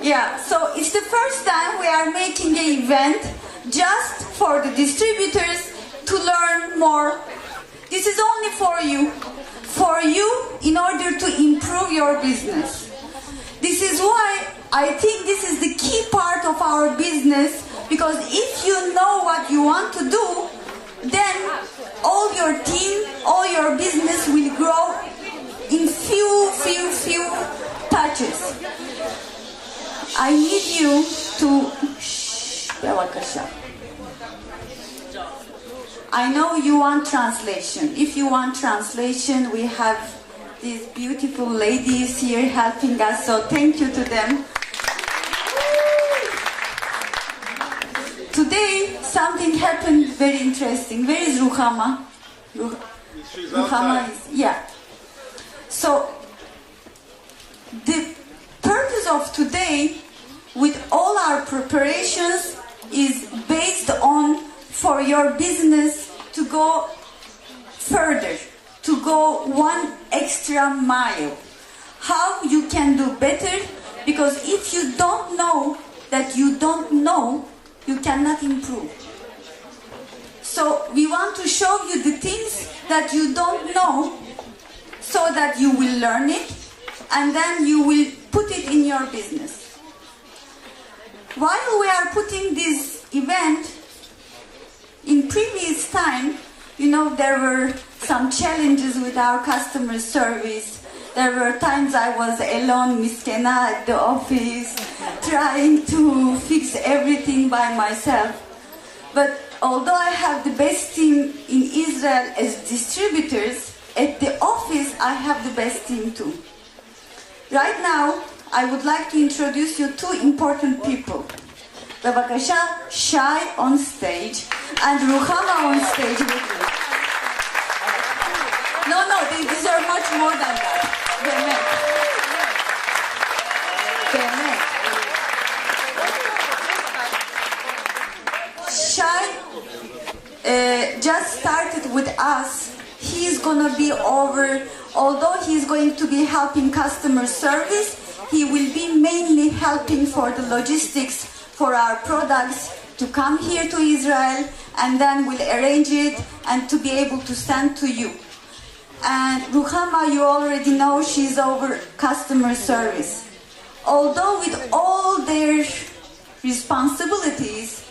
Yeah, so it's the first time we are making an event just for the distributors to learn more. This is only for you in order to improve your business. This is why I think this is the key part of our business, because if you know what you want to do, then all your team, all your business will grow in few touches. I need you to... I know you want translation. If you want translation, we have these beautiful ladies here helping us, so thank you to them. Today, something happened very interesting. Where is Ruhama? Ruhama is, yeah. So, the purpose of today, with all our preparations, is based on for your business to go further, to go one extra mile. How you can do better, because if you don't know that you don't know, you cannot improve. So we want to show you the things that you don't know, so that you will learn it, and then you will put it in your business. While we are putting this event, in previous time, there were some challenges with our customer service. There were times I was alone, miskena, at the office, trying to fix everything by myself. But although I have the best team in Israel as distributors, at the office I have the best team too. Right now, I would like to introduce you two important people. Bevakasha, Shai on stage, and Ruhama on stage with me. No, they deserve much more than that. Shai just started with us. He's gonna be although he's going to be helping customer service, he will be mainly helping for the logistics for our products to come here to Israel, and then we'll arrange it and to be able to send to you. And Ruhama, you already know, she's over customer service. Although with all their responsibilities,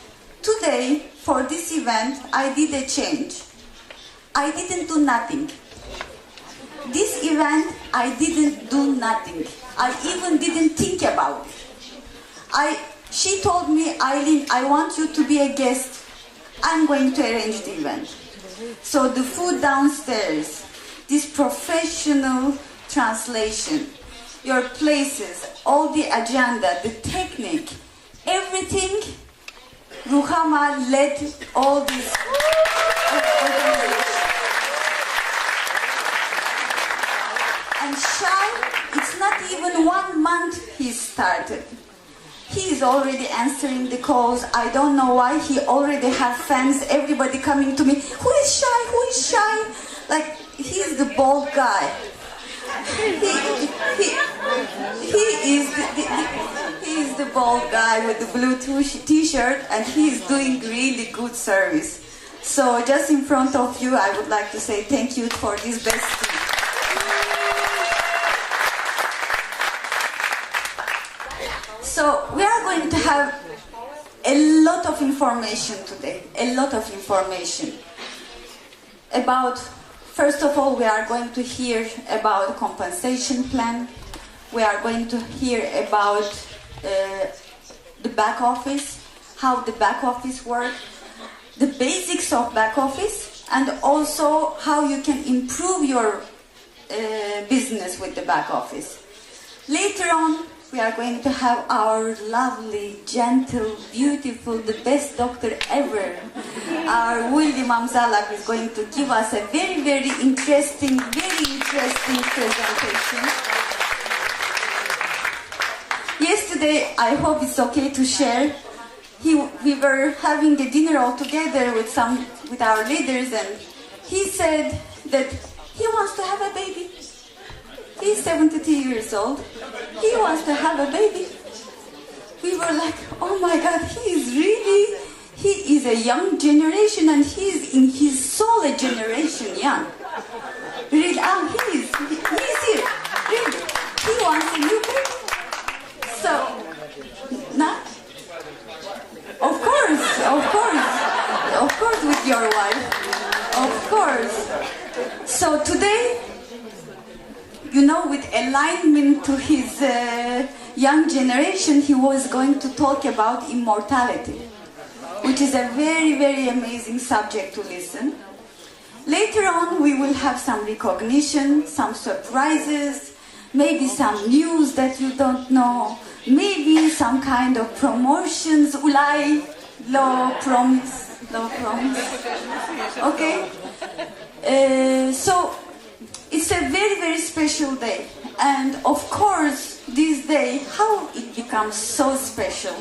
today for this event I did a change. I didn't do nothing. This event I didn't do nothing. I even didn't think about it. She told me, Eileen, I want you to be a guest. I'm going to arrange the event. So the food downstairs, this professional translation, your places, all the agenda, the technique, everything, Ruhama led all this organization. And Shai, it's not even 1 month he started. He is already answering the calls. I don't know why. He already has fans, everybody coming to me. Who is Shai? Who is Shai? Like, he's the bald guy. He is the bald guy with the blue t-shirt, and he is doing really good service. So just in front of you, I would like to say thank you for this best team. So we are going to have a lot of information today, a lot of information about, first of all, we are going to hear about the compensation plan. We are going to hear about the back office, how the back office works, the basics of back office, and also how you can improve your business with the back office. Later on, we are going to have our lovely, gentle, beautiful, the best doctor ever. Our William Amzalak is going to give us a very, very interesting presentation. Yesterday, I hope it's okay to share, we were having a dinner all together with our leaders, and he said that he wants to have a baby. He's 72 years old. He wants to have a baby. we were like, oh my God, he is a young generation and he's in his soul a generation young. Really, he's here, really. He wants a new baby. So, not? Of course with your wife, of course. So today, with alignment to his young generation, he was going to talk about immortality, which is a very, very amazing subject to listen. Later on, we will have some recognition, some surprises, maybe some news that you don't know, maybe some kind of promotions, ulai, low promise. Okay? So, it's a very, very special day. And of course, this day, how it becomes so special?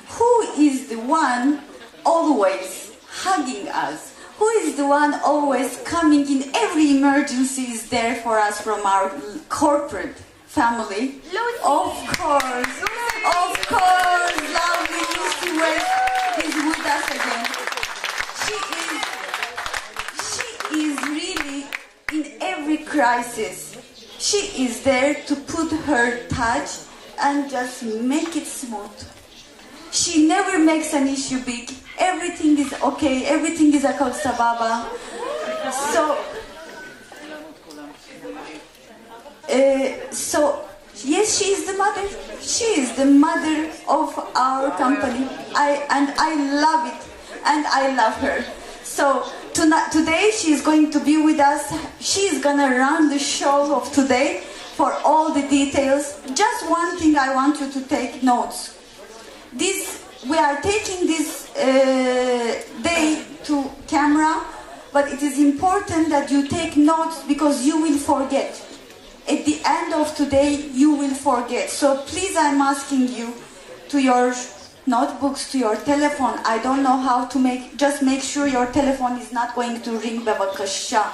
Who is the one always hugging us? Who is the one always coming in every emergency is there for us from our corporate family? Lucy. Of course, lovely Lucy West is with us again. She is really in every crisis. She is there to put her touch and just make it smooth. She never makes an issue big. Everything is okay. Everything is akal sababa. So yes, she is the mother. She is the mother of our company. I love it, and I love her. So today she is going to be with us. She is gonna run the show of today for all the details. Just one thing I want you to take notes. We are taking this day to camera, but it is important that you take notes because you will forget. At the end of today, you will forget. So please, I'm asking you to your notebooks, to your telephone. I don't know how to just make sure your telephone is not going to ring babakasha.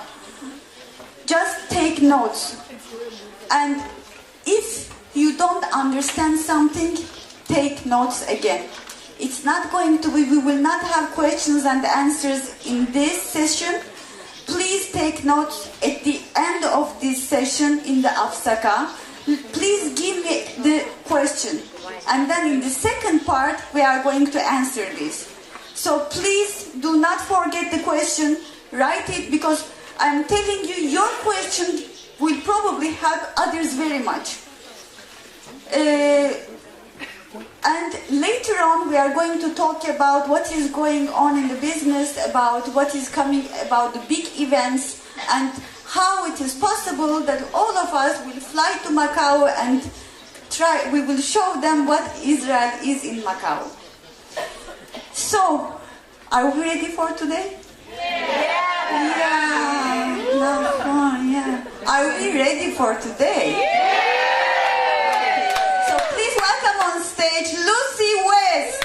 Just take notes. And if you don't understand something, take notes again. It's not going to be, we will not have questions and answers in this session. Please take notes at the end of this session in the afsaka. Please give me the question. And then in the second part, we are going to answer this. So please do not forget the question. Write it because I'm telling you, your question will probably help others very much. And later on, we are going to talk about what is going on in the business, about what is coming, about the big events, and how it is possible that all of us will fly to Macau and we will show them what Israel is in Macau. So, are we ready for today? Yeah. Yeah. Are we ready for today? So please welcome on stage Lucy West.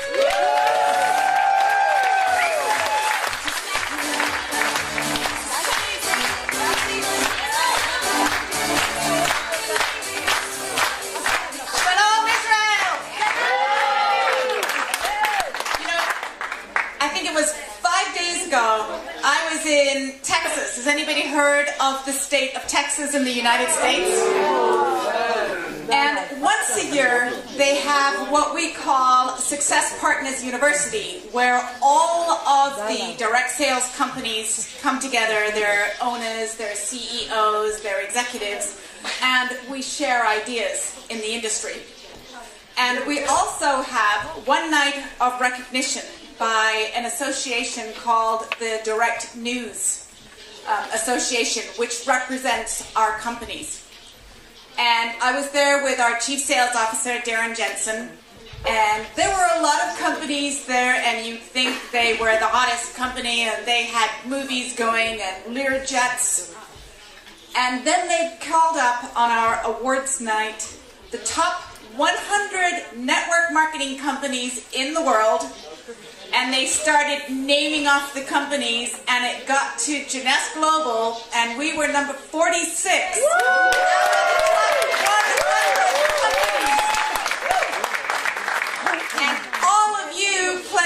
Shalom Israel. I think it was 5 days ago, I was in Texas. Has anybody heard of the state of Texas in the United States? And once a year, they have what we call Success Partners University, where all of the direct sales companies come together, their owners, their CEOs, their executives, and we share ideas in the industry. And we also have one night of recognition by an association called the Direct News Association, which represents our companies. And I was there with our Chief Sales Officer, Darren Jensen, and there were a lot of companies there, and you'd think they were the hottest company, and they had movies going and Lear jets. And then they called up on our awards night the top 100 network marketing companies in the world, and they started naming off the companies, and it got to Jeunesse Global, and we were number 46.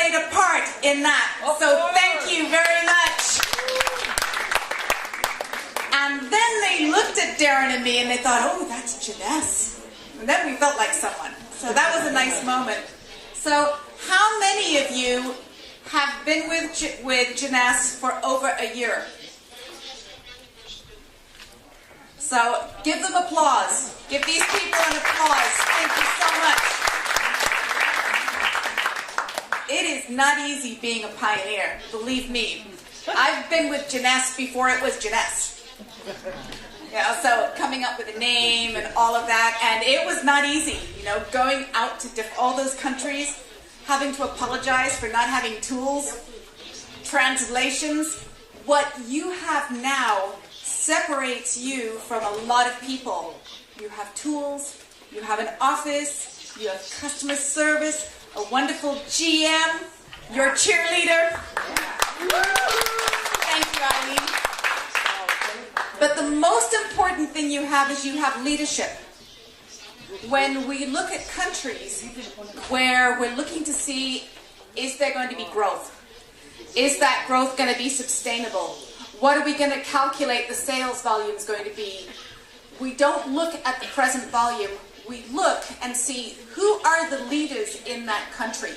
played a part in that. So thank you very much. And then they looked at Darren and me and they thought, oh, that's Jeunesse. And then we felt like someone. So that was a nice moment. So how many of you have been with Jeunesse for over a year? So give them applause. Give these people an applause. Thank you so much. It is not easy being a pioneer, believe me. I've been with Jeunesse before it was Jeunesse. So coming up with a name and all of that, and it was not easy, going out to all those countries, having to apologize for not having tools, translations. What you have now separates you from a lot of people. You have tools, you have an office, you have customer service, a wonderful GM, your cheerleader. Thank you, Eileen. But the most important thing you have is you have leadership. When we look at countries where we're looking to see, is there going to be growth? Is that growth going to be sustainable? What are we going to calculate the sales volume is going to be? We don't look at the present volume. We look and see who are the leaders in that country.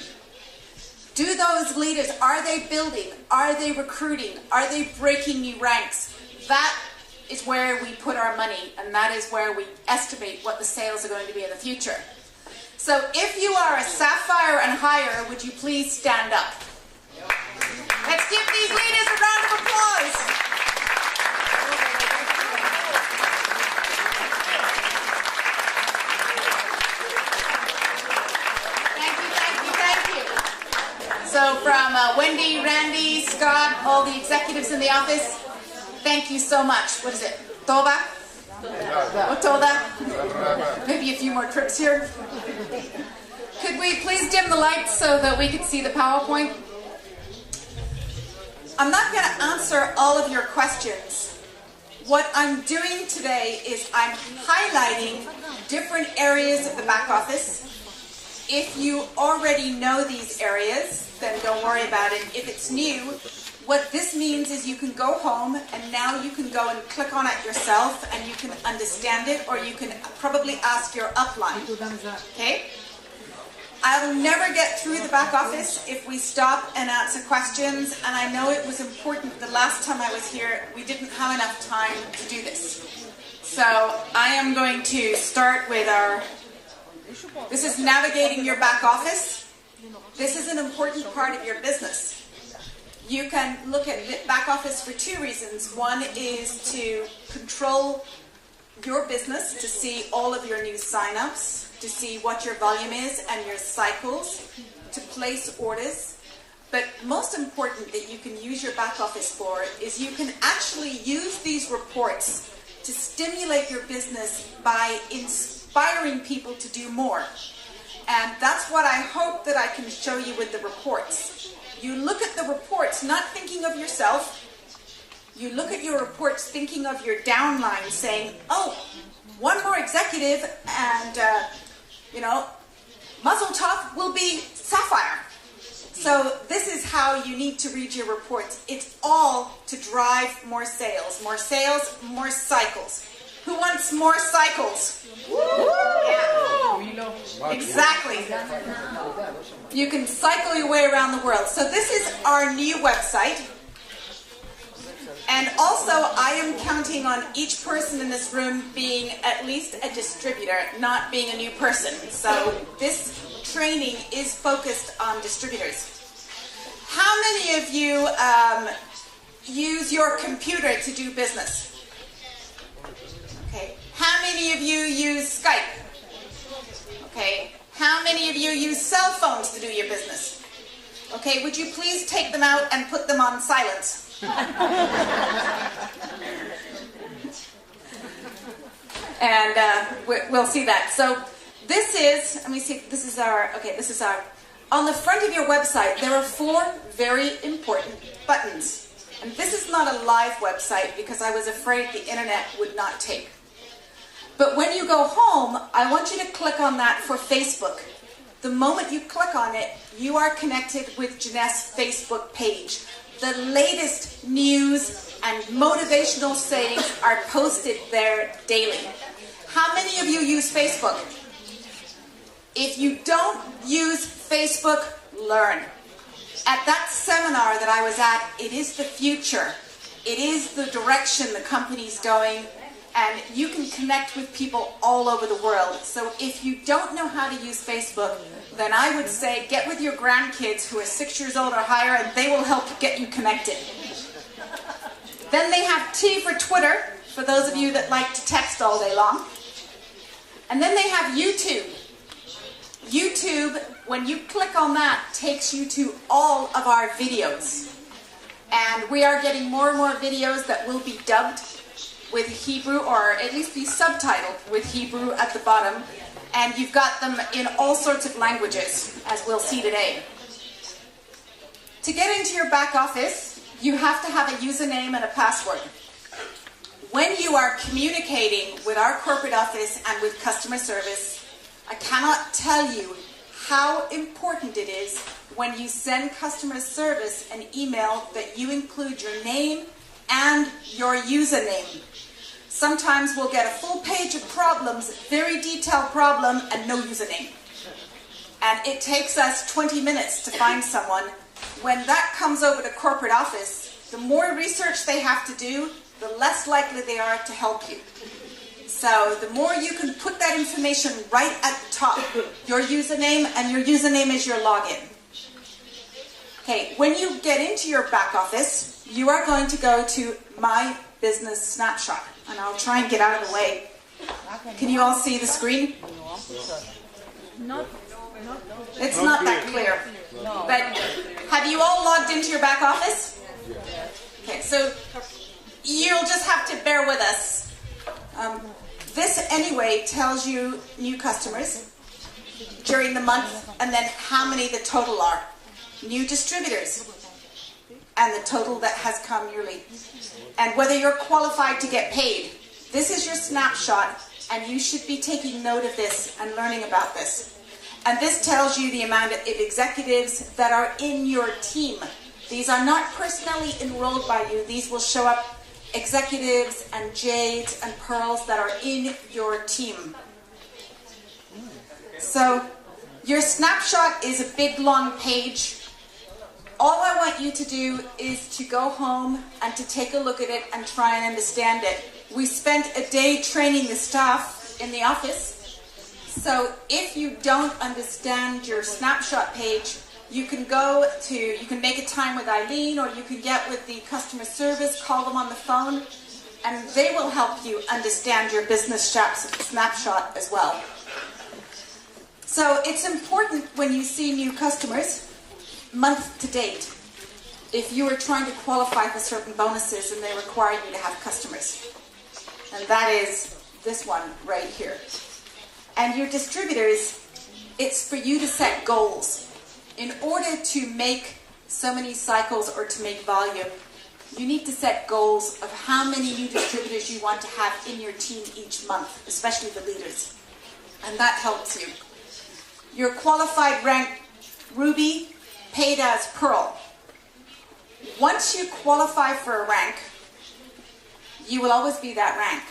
Do those leaders, are they building? Are they recruiting? Are they breaking new ranks? That is where we put our money, and that is where we estimate what the sales are going to be in the future. So if you are a Sapphire and higher, would you please stand up? Let's give these leaders a round of applause. Thank you, thank you, thank you. So from Wendy, Randy, Scott, all the executives in the office, thank you so much. What is it? Toba? Toda? Maybe a few more trips here. Could we please dim the lights so that we could see the PowerPoint? I'm not going to answer all of your questions. What I'm doing today is I'm highlighting different areas of the back office. If you already know these areas, then don't worry about it. If it's new, what this means is you can go home and now you can go and click on it yourself and you can understand it, or you can probably ask your upline. Okay? I'll never get through the back office if we stop and answer questions, and I know it was important the last time I was here, we didn't have enough time to do this. So I am going to start with this is navigating your back office. This is an important part of your business. You can look at the back office for two reasons. One is to control your business, to see all of your new sign-ups, to see what your volume is and your cycles, to place orders. But most important that you can use your back office for is you can actually use these reports to stimulate your business by inspiring people to do more. And that's what I hope that I can show you with the reports. You look at the reports not thinking of yourself. You look at your reports thinking of your downline, saying, oh, one more executive and, Mazel Tov will be Sapphire. So this is how you need to read your reports. It's all to drive more sales, more cycles. Who wants more cycles? Yeah. Exactly. You can cycle your way around the world. So this is our new website. And also, I am counting on each person in this room being at least a distributor, not being a new person. So this training is focused on distributors. How many of you use your computer to do business? Okay. How many of you use Skype? Okay. How many of you use cell phones to do your business? Okay, would you please take them out and put them on silence? And we'll see that. So this is, let me see, this is our, on the front of your website, there are 4 very important buttons. And this is not a live website because I was afraid the internet would not take. But when you go home, I want you to click on that for Facebook. The moment you click on it, you are connected with Jeunesse Facebook page. The latest news and motivational sayings are posted there daily. How many of you use Facebook? If you don't use Facebook, learn. At that seminar that I was at, it is the future. It is the direction the company's going, and you can connect with people all over the world. So if you don't know how to use Facebook, then I would say get with your grandkids who are 6 years old or higher, and they will help get you connected. Then they have T for Twitter, for those of you that like to text all day long. And then they have YouTube. YouTube, when you click on that, takes you to all of our videos. And we are getting more and more videos that will be dubbed with Hebrew, or at least be subtitled with Hebrew at the bottom. And you've got them in all sorts of languages, as we'll see today. To get into your back office, you have to have a username and a password. When you are communicating with our corporate office and with customer service, I cannot tell you how important it is when you send customer service an email that you include your name and your username. Sometimes we'll get a full page of problems, very detailed problem, and no username. And it takes us 20 minutes to find someone. When that comes over to corporate office, the more research they have to do, the less likely they are to help you. So the more you can put that information right at the top, your username, and your username is your login. Okay, when you get into your back office, you are going to go to My Business Snapshot. And I'll try and get out of the way. Can you all see the screen? It's not that clear. But have you all logged into your back office? Okay, so you'll just have to bear with us. This anyway tells you new customers during the month, and then how many the total are. New distributors, and the total that has come yearly. And whether you're qualified to get paid. This is your snapshot, and you should be taking note of this and learning about this. And this tells you the amount of executives that are in your team. These are not personally enrolled by you. These will show up executives and jades and pearls that are in your team. So your snapshot is a big long page. All I want you to do is to go home and to take a look at it and try and understand it. We spent a day training the staff in the office. So if you don't understand your snapshot page, you can make a time with Eileen, or you can get with the customer service, call them on the phone, and they will help you understand your business snapshot as well. So it's important when you see new customers, month to date, if you are trying to qualify for certain bonuses and they require you to have customers. And that is this one right here. And your distributors, it's for you to set goals. In order to make so many cycles or to make volume, you need to set goals of how many new distributors you want to have in your team each month, especially the leaders. And that helps you. Your qualified rank, Ruby, paid as Pearl. Once you qualify for a rank, you will always be that rank.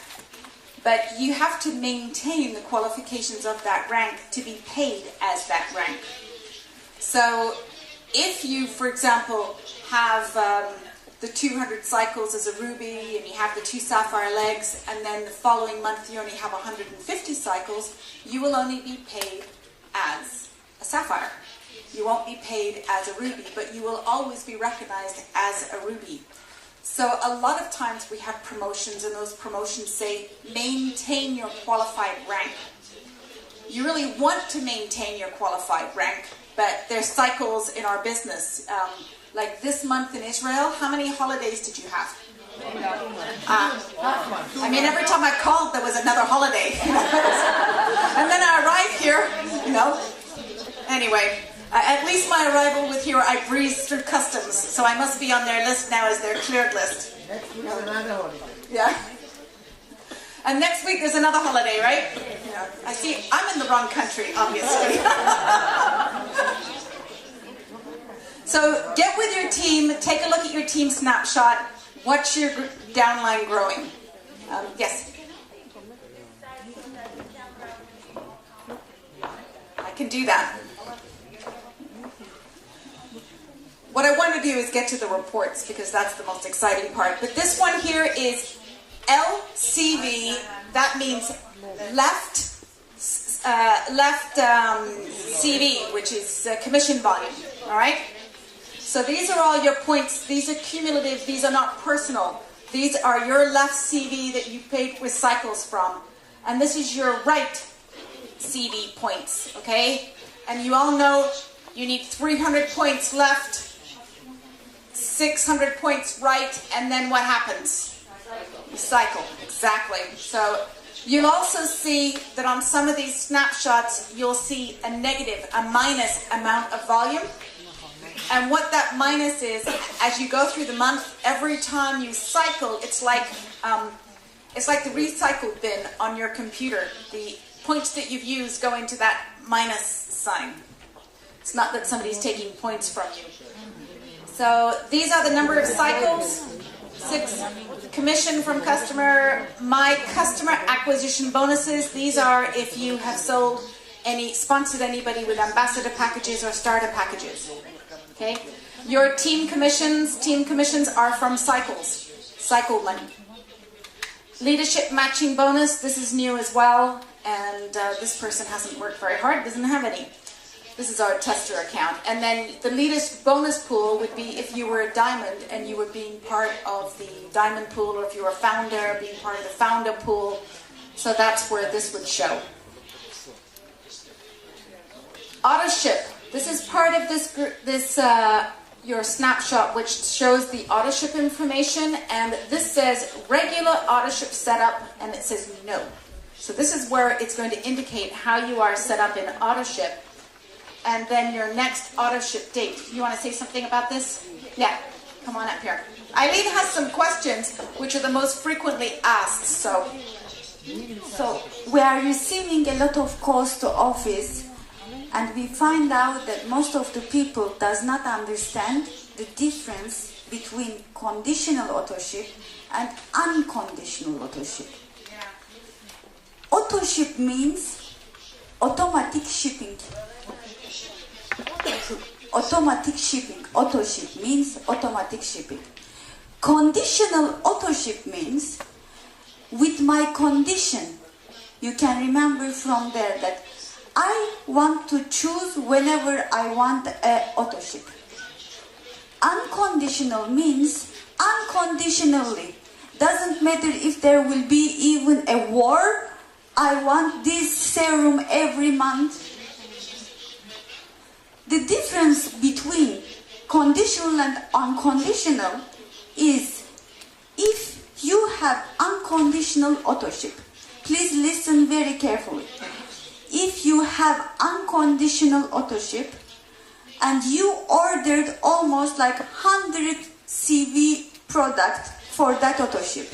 But you have to maintain the qualifications of that rank to be paid as that rank. So if you, for example, have the 200 cycles as a ruby, and you have the 2 sapphire legs, and then the following month you only have 150 cycles, you will only be paid as a sapphire. You won't be paid as a ruby, but you will always be recognized as a ruby. So a lot of times we have promotions, and those promotions say, maintain your qualified rank. You really want to maintain your qualified rank, but there's cycles in our business. Like this month in Israel, how many holidays did you have? I mean, every time I called, there was another holiday. And then I arrived here, Anyway, at least my arrival with here, I breezed through customs, so I must be on their list now as their cleared list. Next week is another holiday. Yeah. And next week there's another holiday, right? Yeah, I see. I'm in the wrong country, obviously. So get with your team, take a look at your team snapshot, watch your downline growing. Yes? I can do that. What I want to do is get to the reports because that's the most exciting part. But this one here is LCV. That means left CV, which is commission volume. All right. So these are all your points. These are cumulative. These are not personal. These are your left CV that you paid with cycles from, and this is your right CV points. Okay. And you all know you need 300 points left. 600 points right, and then what happens? You cycle, exactly. So you'll also see that on some of these snapshots, you'll see a negative, a minus amount of volume. And what that minus is, as you go through the month, every time you cycle, it's like the recycle bin on your computer. The points that you've used go into that minus sign. It's not that somebody's taking points from you. So these are the number of cycles, 6 commission from customer, my customer acquisition bonuses. These are if you have sponsored anybody with ambassador packages or starter packages. Okay, your team commissions are from cycles, cycle money. Leadership matching bonus, this is new as well, and this person hasn't worked very hard, doesn't have any. This is our tester account. And then the leadership bonus pool would be if you were a diamond and you were being part of the diamond pool, or if you were a founder, being part of the founder pool. So that's where this would show. Auto ship. This is part of your snapshot, which shows the auto ship information. And this says regular auto ship setup, and it says no. So this is where it's going to indicate how you are set up in auto ship. And then your next auto ship date. You want to say something about this? Yeah, come on up here. Eileen has some questions, which are the most frequently asked. So we are receiving a lot of calls to office, and we find out that most of the people does not understand the difference between conditional auto ship and unconditional auto ship. yeah. Auto ship means automatic shipping. Automatic shipping. Auto ship means automatic shipping. Conditional auto ship means with my condition. You can remember from there that I want to choose whenever I want a auto ship. Unconditional means unconditionally. Doesn't matter if there will be even a war. I want this serum every month. The difference between conditional and unconditional is if you have unconditional auto ship. Please listen very carefully. If you have unconditional auto ship and you ordered almost like 100 CV product for that auto ship,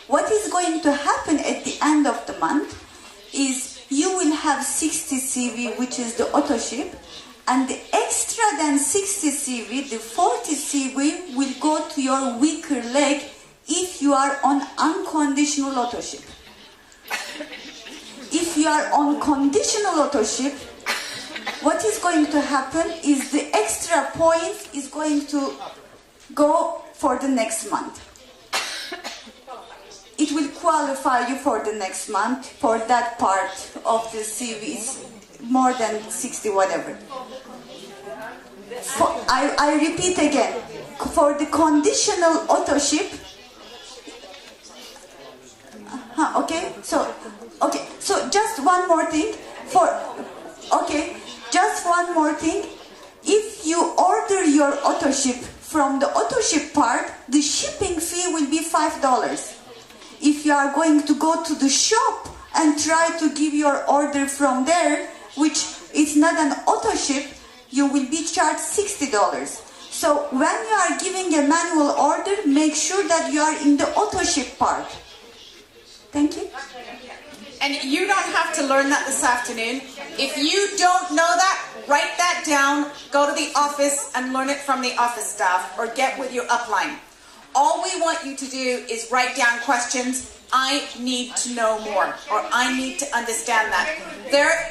what is going to happen at the end of the month is you will have 60 CV, which is the auto ship, and the extra than 60 CV, the 40 CV will go to your weaker leg if you are on unconditional auto ship. If you are on conditional auto ship, what is going to happen is the extra point is going to go for the next month. It will qualify you for the next month for that part of the CVs, more than 60, whatever. I repeat again, for the conditional auto ship, okay, so just one more thing, just one more thing, if you order your auto ship from the auto ship part, the shipping fee will be $5. If you are going to go to the shop and try to give your order from there, which is not an auto ship, you will be charged $60. So when you are giving a manual order, make sure that you are in the auto ship part. Thank you. And you don't have to learn that this afternoon. If you don't know that, write that down, go to the office and learn it from the office staff or get with your upline. All we want you to do is write down questions. I need to know more, or I need to understand that.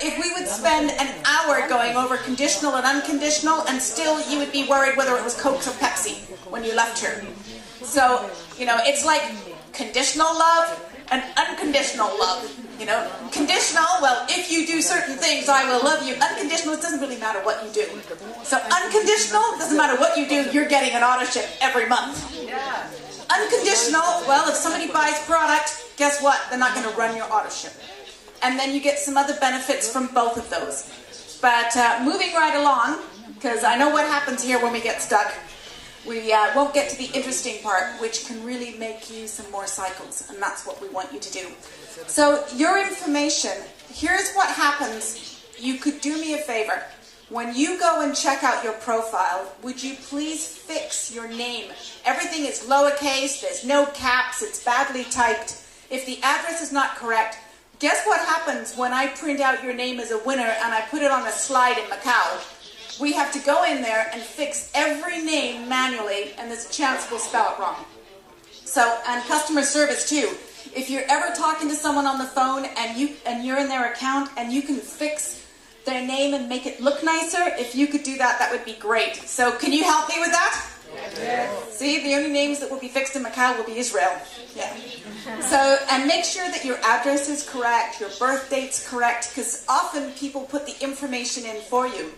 If we would spend an hour going over conditional and unconditional, and still you would be worried whether it was Coke or Pepsi when you left here. So, it's like conditional love and unconditional love. Conditional, well, if you do certain things, I will love you. Unconditional, it doesn't really matter what you do. So unconditional, doesn't matter what you do, you're getting an auto ship every month. Yeah. Unconditional, well, if somebody buys product, guess what? They're not going to run your auto ship. And then you get some other benefits from both of those. But moving right along, because I know what happens here when we get stuck. We won't get to the interesting part, which can really make you some more cycles, and that's what we want you to do. So your information, here's what happens. You could do me a favor. When you go and check out your profile, would you please fix your name? Everything is lowercase, there's no caps, it's badly typed. If the address is not correct, guess what happens when I print out your name as a winner and I put it on a slide in Macau? We have to go in there and fix every name manually, and there's a chance we'll spell it wrong. So, and customer service too. If you're ever talking to someone on the phone and you're in their account and you can fix their name and make it look nicer, if you could do that, that would be great. So can you help me with that? Yes. See, the only names that will be fixed in Macau will be Israel. Yeah. So, and make sure that your address is correct, your birth date's correct, because often people put the information in for you.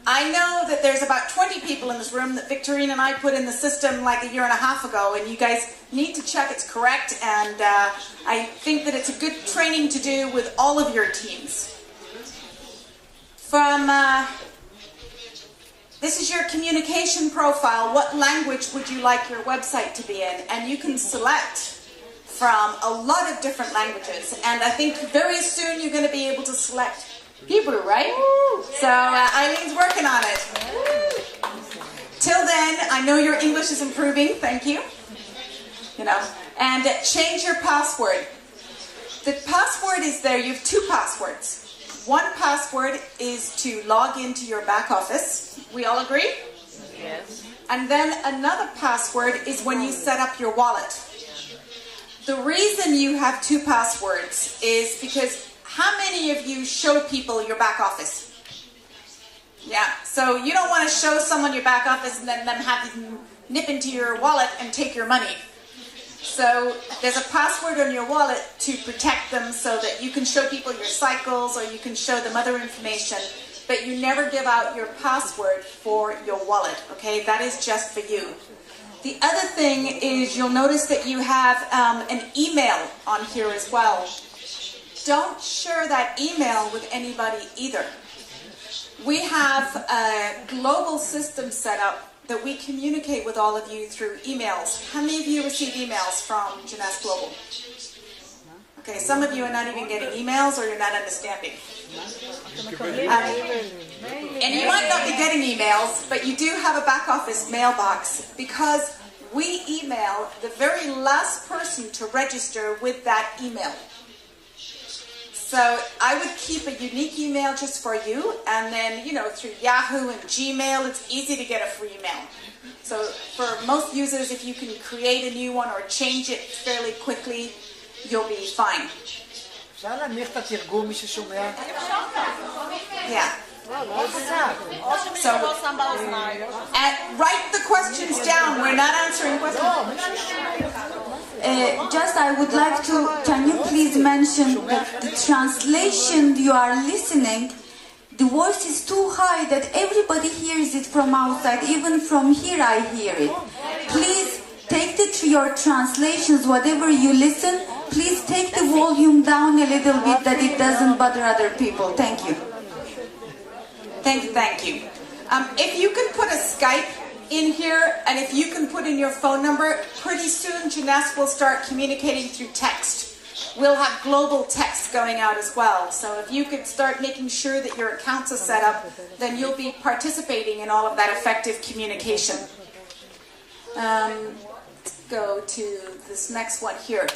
I know that there's about 20 people in this room that Victorine and I put in the system like a year and a half ago, and you guys need to check it's correct, and I think that it's a good training to do with all of your teams. This is your communication profile. What language would you like your website to be in? And you can select from a lot of different languages, and I think very soon you're going to be able to select Hebrew, right? So Eileen's working on it. Till then, I know your English is improving. Thank you. And change your password. The password is there. You have two passwords. One password is to log into your back office. We all agree? Yes. And then another password is when you set up your wallet. The reason you have two passwords is because how many of you show people your back office? Yeah, so you don't want to show someone your back office and then them have them nip into your wallet and take your money. So there's a password on your wallet to protect them so that you can show people your cycles or you can show them other information, but you never give out your password for your wallet, okay? That is just for you. The other thing is you'll notice that you have an email on here as well. Don't share that email with anybody either. We have a global system set up that we communicate with all of you through emails. How many of you receive emails from Jeunesse Global? Okay, some of you are not even getting emails or you're not understanding. And you might not be getting emails, but you do have a back office mailbox because we email the very last person to register with that email. So I would keep a unique email just for you, and then, through Yahoo and Gmail, it's easy to get a free email. So for most users, if you can create a new one or change it fairly quickly, you'll be fine. Yeah. So, and write the questions down. We're not answering questions. Just I would like to, can you please mention that the translation you are listening, the voice is too high that everybody hears it from outside, even from here I hear it. Please take your translations, whatever you listen, please take the volume down a little bit that it doesn't bother other people. Thank you. Thank you. If you can put a Skype in here, and if you can put in your phone number, pretty soon Jeunesse will start communicating through text. We'll have global text going out as well. So if you could start making sure that your accounts are set up, then you'll be participating in all of that effective communication. Let's go to this next one here.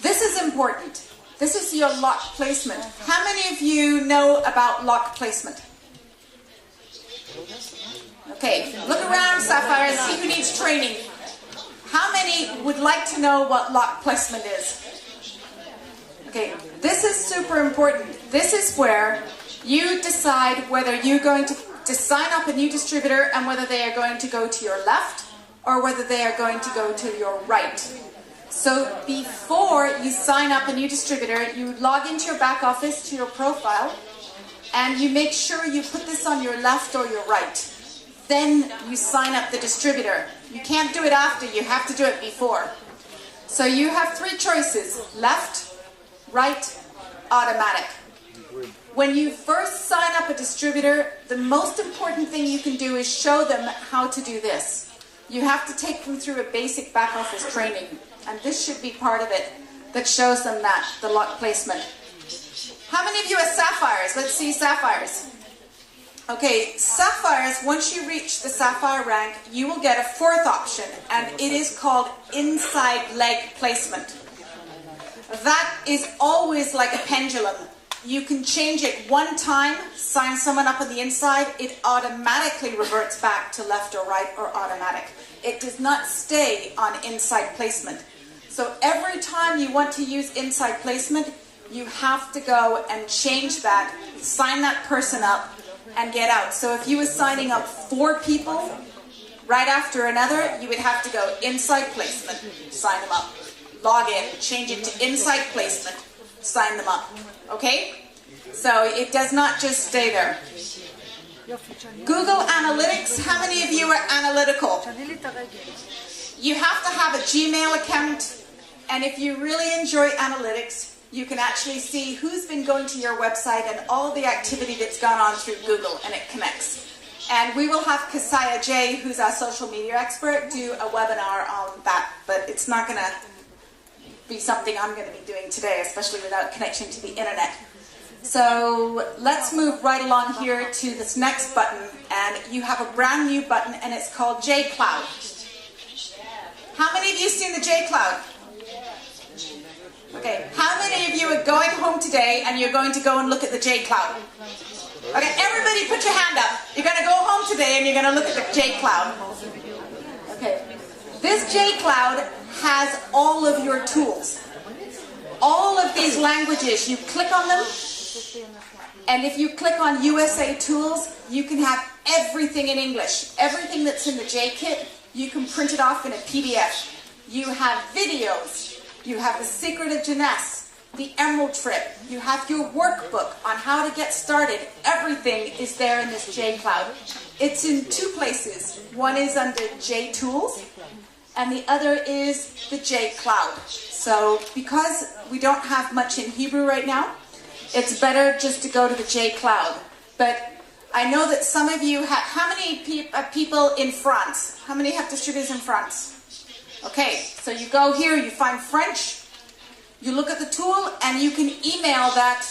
This is important. This is your lock placement. How many of you know about lock placement? Okay, look around, Sapphire, see who needs training. How many would like to know what lock placement is? Okay, this is super important. This is where you decide whether you're going to sign up a new distributor and whether they are going to go to your left or whether they are going to go to your right. So before you sign up a new distributor, you log into your back office to your profile and you make sure you put this on your left or your right. Then you sign up the distributor. You can't do it after, you have to do it before. So you have three choices: left, right, automatic. When you first sign up a distributor, the most important thing you can do is show them how to do this. You have to take them through a basic back office training, and this should be part of it that shows them that, the lock placement. How many of you are Sapphires? Let's see Sapphires. Okay, Sapphires, once you reach the Sapphire rank, you will get a fourth option, and it is called inside leg placement. That is always like a pendulum. You can change it one time, sign someone up on the inside, it automatically reverts back to left or right or automatic. It does not stay on inside placement. So every time you want to use inside placement, you have to go and change that, sign that person up, and get out. So if you were signing up 4 people right after another, you would have to go inside placement, sign them up, log in, change it to inside placement, sign them up. Okay? So it does not just stay there. Google Analytics, how many of you are analytical? You have to have a Gmail account, and if you really enjoy analytics, you can actually see who's been going to your website and all the activity that's gone on through Google, and it connects. And we will have Kasaya J, who's our social media expert, do a webinar on that, but it's not going to be something I'm going to be doing today, especially without connection to the internet. So let's move right along here to this next button, and you have a brand new button, and it's called J-Cloud. How many of you seen the J-Cloud? Okay, how many of you are going home today and you're going to go and look at the J-Cloud? Okay, everybody put your hand up. You're going to go home today and you're going to look at the J-Cloud. Okay, this J-Cloud has all of your tools. All of these languages, you click on them, and if you click on USA Tools, you can have everything in English. Everything that's in the J-Kit, you can print it off in a PDF. You have videos. You have the Secret of Jeunesse, the Emerald Trip. You have your workbook on how to get started. Everything is there in this J-Cloud. It's in 2 places. One is under J-Tools, and the other is the J-Cloud. So because we don't have much in Hebrew right now, it's better just to go to the J-Cloud. But I know that some of you have, how many people in France? How many have distributors in France? Okay, so you go here, you find French, you look at the tool, and you can email that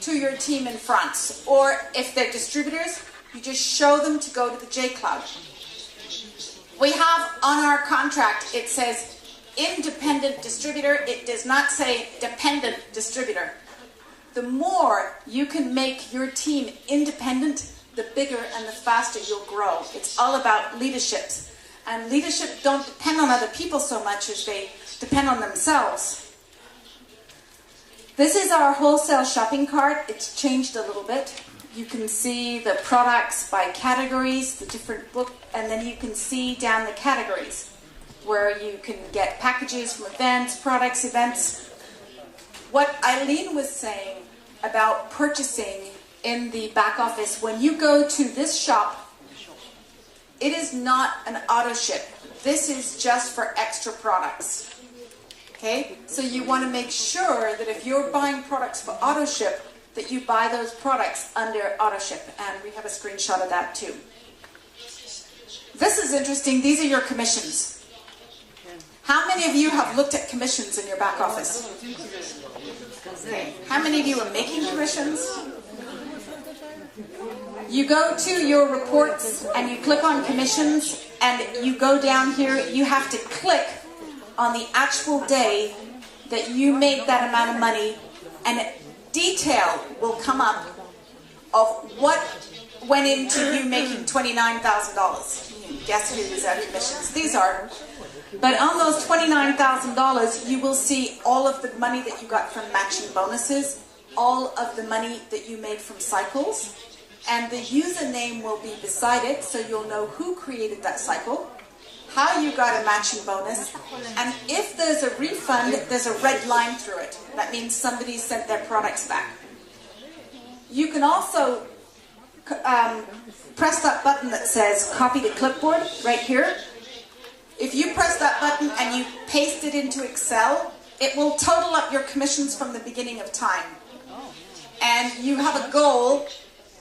to your team in France. Or if they're distributors, you just show them to go to the J-Cloud. We have on our contract, it says independent distributor. It does not say dependent distributor. The more you can make your team independent, the bigger and the faster you'll grow. It's all about leadership. And leadership don't depend on other people so much as they depend on themselves. This is our wholesale shopping cart. It's changed a little bit. You can see the products by categories, the different book, and then you can see down the categories where you can get packages from events, products, events. What Eileen was saying about purchasing in the back office, when you go to this shop, it is not an auto ship. This is just for extra products. Okay? So you want to make sure that if you're buying products for auto ship, that you buy those products under auto ship. And we have a screenshot of that too. This is interesting. These are your commissions. How many of you have looked at commissions in your back office? Okay. How many of you are making commissions? You go to your reports and you click on commissions, and you go down here. You have to click on the actual day that you made that amount of money and detail will come up of what went into you making $29,000. Guess whose commissions these are. But on those $29,000, you will see all of the money that you got from matching bonuses, all of the money that you made from cycles, and the username will be beside it, so you'll know who created that cycle, how you got a matching bonus, and if there's a refund, there's a red line through it. That means somebody sent their products back. You can also press that button that says copy to clipboard right here. If you press that button and you paste it into Excel, it will total up your commissions from the beginning of time. And you have a goal,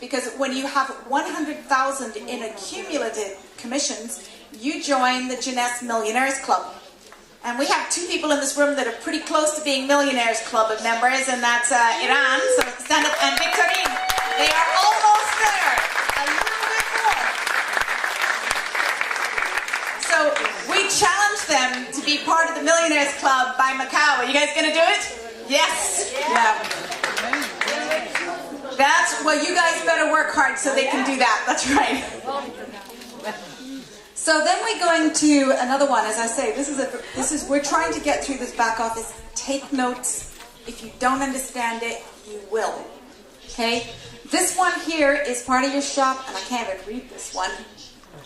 because when you have 100,000 in accumulated commissions, you join the Jeunesse Millionaires Club. And we have 2 people in this room that are pretty close to being Millionaires Club members, and that's Iran, so stand up, and Victorine. They are almost there. A little bit more. So we challenge them to be part of the Millionaires Club by Macau. Are you guys going to do it? Yes. Yeah. That's, well, you guys better work hard so they can do that. That's right. So then we're going to another one. As I say, we're trying to get through this back office. Take notes. If you don't understand it, you will. Okay? This one here is part of your shop, and I can't even read this one.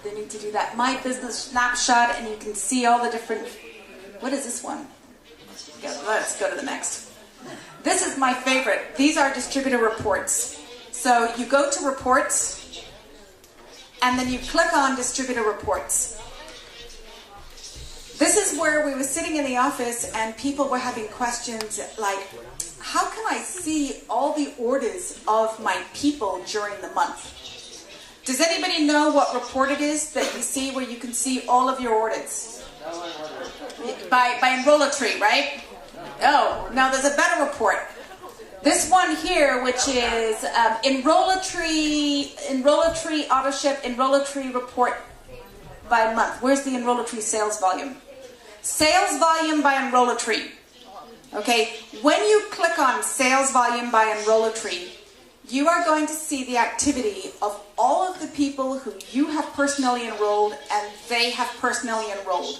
They need to do that. My Business Snapshot, and you can see all the different... What is this one? Let's go to the next. This is my favorite. These are distributor reports. So you go to reports, and then you click on distributor reports. This is where we were sitting in the office and people were having questions like, how can I see all the orders of my people during the month? Does anybody know what report it is that you see where you can see all of your orders? By Enrollatory, right? Oh, now there's a better report. This one here, which is Enrollatory Autoship, Enrollatory report by month. Where's the Enrollatory sales volume? Sales volume by Enrollatory. Okay, when you click on sales volume by Enrollatory, you are going to see the activity of all of the people who you have personally enrolled and they have personally enrolled.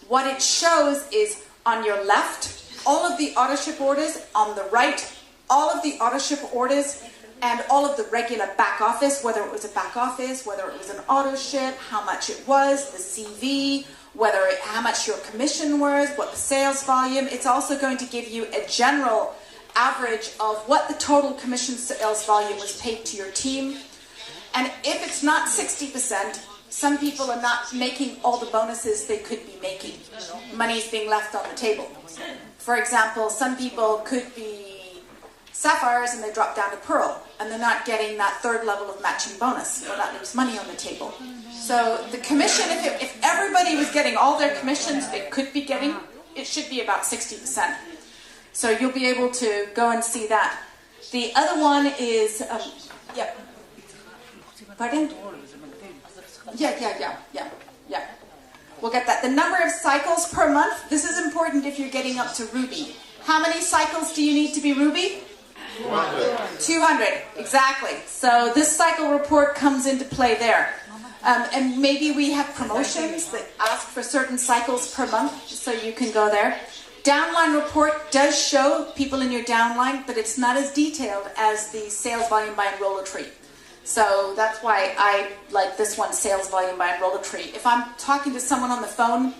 What it shows is on your left, all of the autoship orders, on the right, all of the autoship orders, and all of the regular back office, whether it was a back office, whether it was an autoship, how much it was, the CV, how much your commission was, what the sales volume. It's also going to give you a general average of what the total commission sales volume was paid to your team. And if it's not 60%, some people are not making all the bonuses they could be making. Money's being left on the table. For example, some people could be sapphires and they drop down to pearl and they're not getting that 3rd level of matching bonus. Well, that leaves money on the table. So the commission, if everybody was getting all their commissions they could be getting, it should be about 60%. So you'll be able to go and see that. The other one is, yeah. Pardon? Yeah. We'll get that. The number of cycles per month, this is important if you're getting up to Ruby. How many cycles do you need to be Ruby? 200, exactly. So this cycle report comes into play there. And maybe we have promotions that ask for certain cycles per month, so you can go there. Downline report does show people in your downline, but it's not as detailed as the sales volume by Enrollatory. So that's why I like this one, sales volume by Enrollatory. If I'm talking to someone on the phone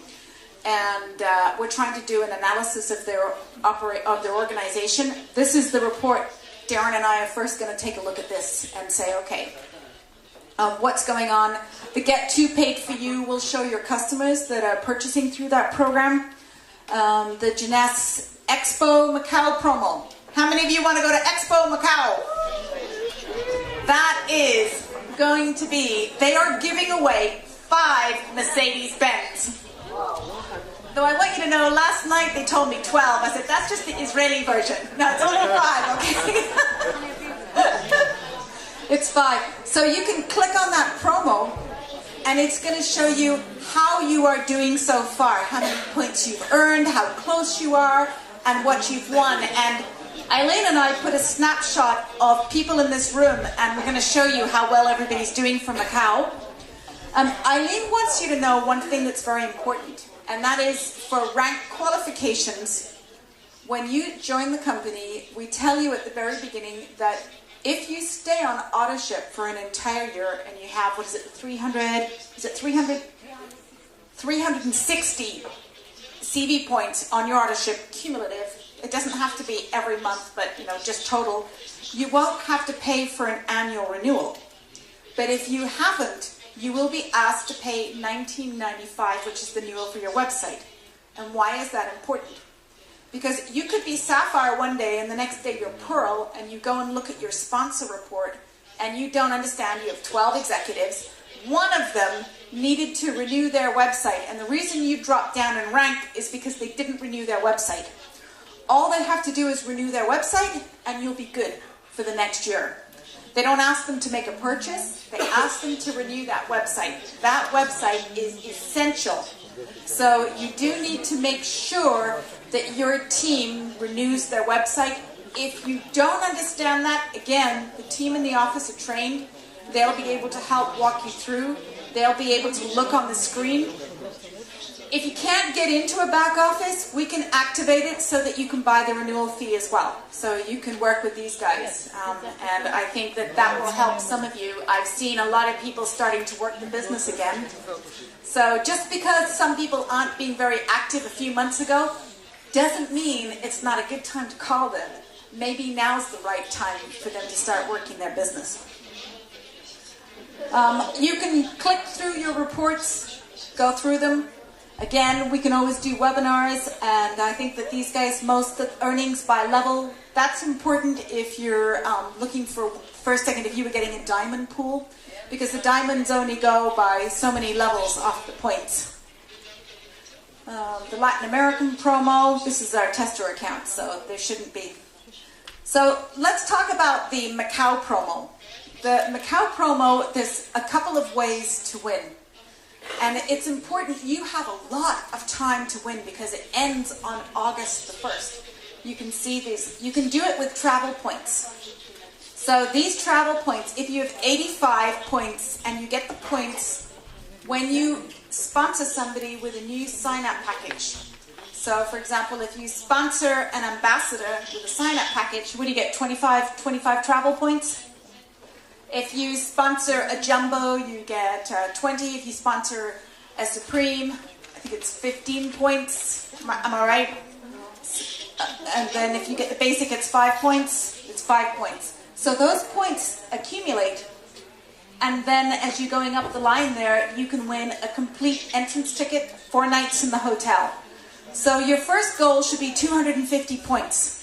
and we're trying to do an analysis of their organization, this is the report. Darren and I are first going to take a look at this and say, okay, what's going on? The Get 2 Paid For You will show your customers that are purchasing through that program. The Jeunesse Expo Macau promo. How many of you want to go to Expo Macau? That is going to be, they are giving away 5 Mercedes-Benz. Though I want you to know, last night they told me 12. I said, that's just the Israeli version. No, it's only 5, okay? It's 5. So you can click on that promo, and it's going to show you how you are doing so far, how many points you've earned, how close you are, and what you've won. And Eileen and I put a snapshot of people in this room, and we're going to show you how well everybody's doing for Macau. Eileen wants you to know one thing that's very important, and that is for rank qualifications. When you join the company, we tell you at the very beginning that if you stay on auto ship for an entire year and you have, 360 CV points on your auto ship cumulative, it doesn't have to be every month, but just total, you won't have to pay for an annual renewal. But if you haven't, you will be asked to pay $19.95, which is the renewal for your website. And why is that important? Because you could be Sapphire one day and the next day you're Pearl, and you go and look at your sponsor report and you don't understand. You have 12 executives. One of them needed to renew their website, and the reason you dropped down in rank is because they didn't renew their website. All they have to do is renew their website and you'll be good for the next year. They don't ask them to make a purchase, they ask them to renew that website. That website is essential. So you do need to make sure that your team renews their website. If you don't understand that, again, the team in the office are trained. They'll be able to help walk you through. They'll be able to look on the screen. If you can't get into a back office, we can activate it so that you can buy the renewal fee as well. So you can work with these guys. And I think that that will help some of you. I've seen a lot of people starting to work the business again. So just because some people aren't being very active a few months ago, doesn't mean it's not a good time to call them. Maybe now's the right time for them to start working their business. You can click through your reports, go through them. Again, we can always do webinars, and I think that these guys, most of the earnings by level, that's important if you're looking for, second, if you were getting a diamond pool, because the diamonds only go by so many levels off the points. The Latin American promo, this is our tester account, so there shouldn't be. So let's talk about the Macau promo. The Macau promo, there's a couple of ways to win. And it's important, you have a lot of time to win because it ends on August the 1st. You can see this. You can do it with travel points. So these travel points, if you have 85 points and you get the points when you sponsor somebody with a new sign-up package. So for example, if you sponsor an ambassador with a sign-up package, what do you get, 25 travel points? If you sponsor a jumbo, you get 20. If you sponsor a supreme, I think it's 15 points. Am I right? And then if you get the basic, it's 5 points. It's 5 points. So those points accumulate. And then as you're going up the line there, you can win a complete entrance ticket, 4 nights in the hotel. So your first goal should be 250 points.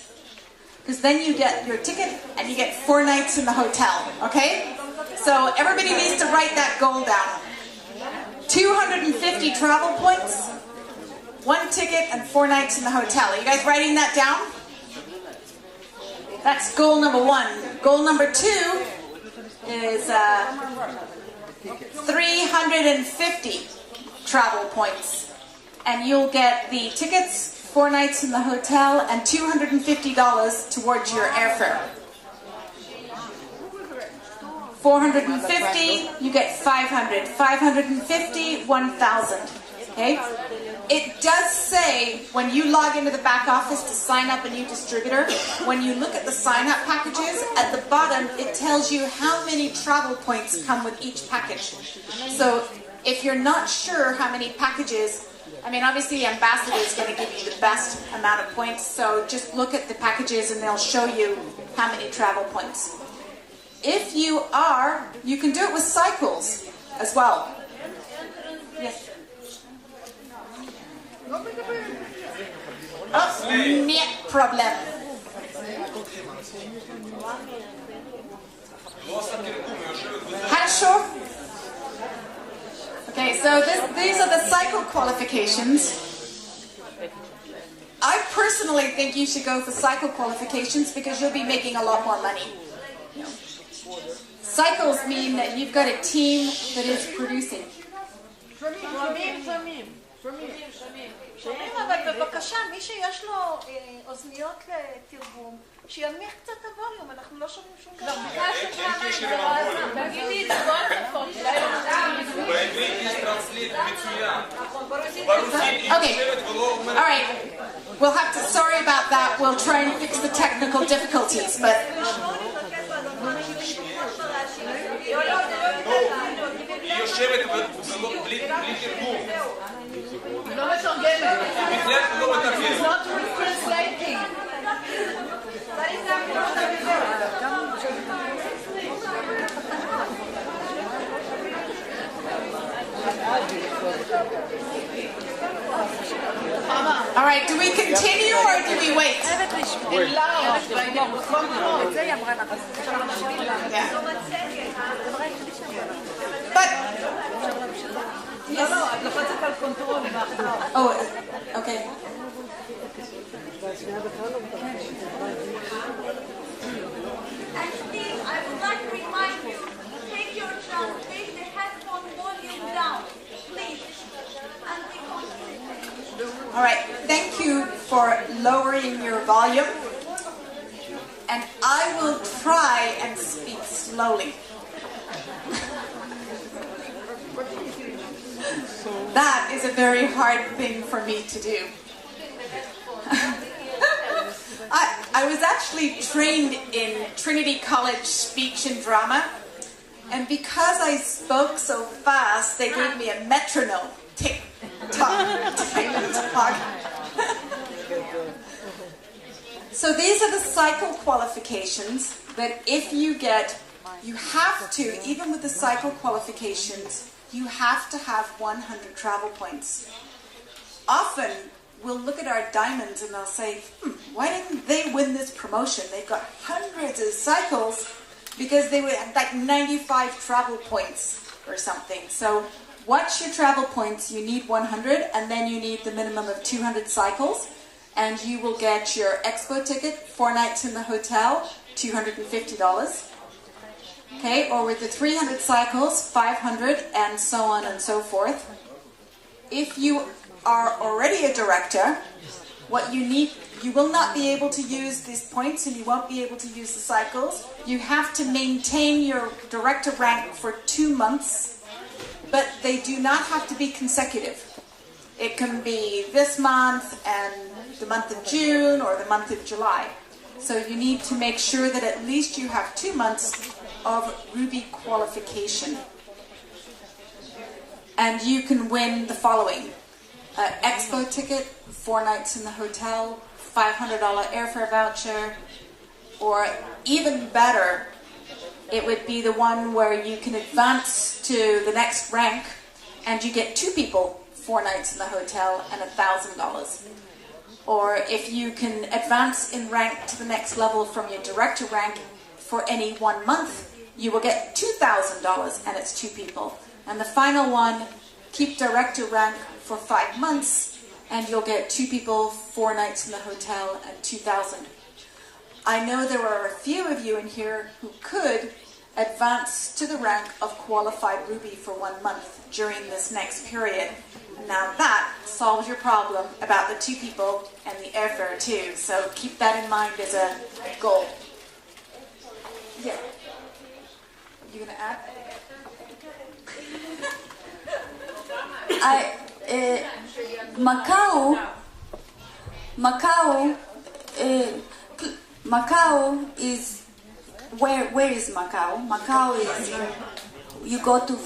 Because then you get your ticket and you get 4 nights in the hotel, okay? So everybody needs to write that goal down. 250 travel points, 1 ticket, and 4 nights in the hotel. Are you guys writing that down? That's goal number 1. Goal number 2 is 350 travel points. And you'll get the tickets, 4 nights in the hotel, and $250 towards your airfare. 450, you get 500. 550, 1,000. Okay? It does say when you log into the back office to sign up a new distributor, when you look at the sign-up packages, at the bottom it tells you how many travel points come with each package. So if you're not sure how many packages, I mean, obviously the ambassador is going to give you the best amount of points, so just look at the packages and they'll show you how many travel points. If you are, you can do it with cycles as well. Yes. Oh, no problem. Хорошо. Okay, so these are the cycle qualifications. I personally think you should go for cycle qualifications because you'll be making a lot more money. Cycles mean that you've got a team that is producing. שומעים, אבל בבקשה, מי שיש לו אוזניות לתרגום, שינמיך קצת את הווליום, אנחנו לא שומעים שום דבר. תגידי את זה בעוד שפות. בעברית יש טרנסליט מצוין. Okay, all right. We'll have to, sorry about that. We'll try and fix the technical difficulties, but... היא יושבת בלי תרגום. היא לא מתרגמת. היא בכלל לא מתרגמת. Not translating. All right, do we continue or do we wait? Yeah. But... Oh, okay. And Steve, I would like to remind you, take your chance, take the headphone volume down, please. And we continue. All right, thank you for lowering your volume. And I will try and speak slowly. That is a very hard thing for me to do. I was actually trained in Trinity College Speech and Drama, and because I spoke so fast, they gave me a metronome. Tick, tock, tick, tock. So these are the cycle qualifications, but if you have to, even with the cycle qualifications, you have to have 100 travel points. Often, we'll look at our diamonds and they'll say, why didn't they win this promotion? They've got hundreds of cycles because they were like 95 travel points or something. So what's your travel points? You need 100, and then you need the minimum of 200 cycles, and you will get your expo ticket, 4 nights in the hotel, $250. Okay, or with the 300 cycles, 500, and so on and so forth. If you are already a director, what you need, you will not be able to use these points and you won't be able to use the cycles. You have to maintain your director rank for 2 months, but they do not have to be consecutive. It can be this month and the month of June or the month of July. So you need to make sure that at least you have 2 months of Ruby qualification. And you can win the following. Expo ticket, 4 nights in the hotel, $500 airfare voucher, or even better, it would be the one where you can advance to the next rank and you get 2 people, 4 nights in the hotel, and $1,000. Or if you can advance in rank to the next level from your director rank for any 1 month, you will get $2,000 and it's 2 people. And the final one, keep director rank for 5 months and you'll get 2 people, 4 nights in the hotel, and $2,000. I know there are a few of you in here who could advance to the rank of qualified Ruby for 1 month during this next period. Now that solves your problem about the 2 people and the airfare too, so keep that in mind as a goal. Yeah. You gonna add? Macau is where is Macau? Macau is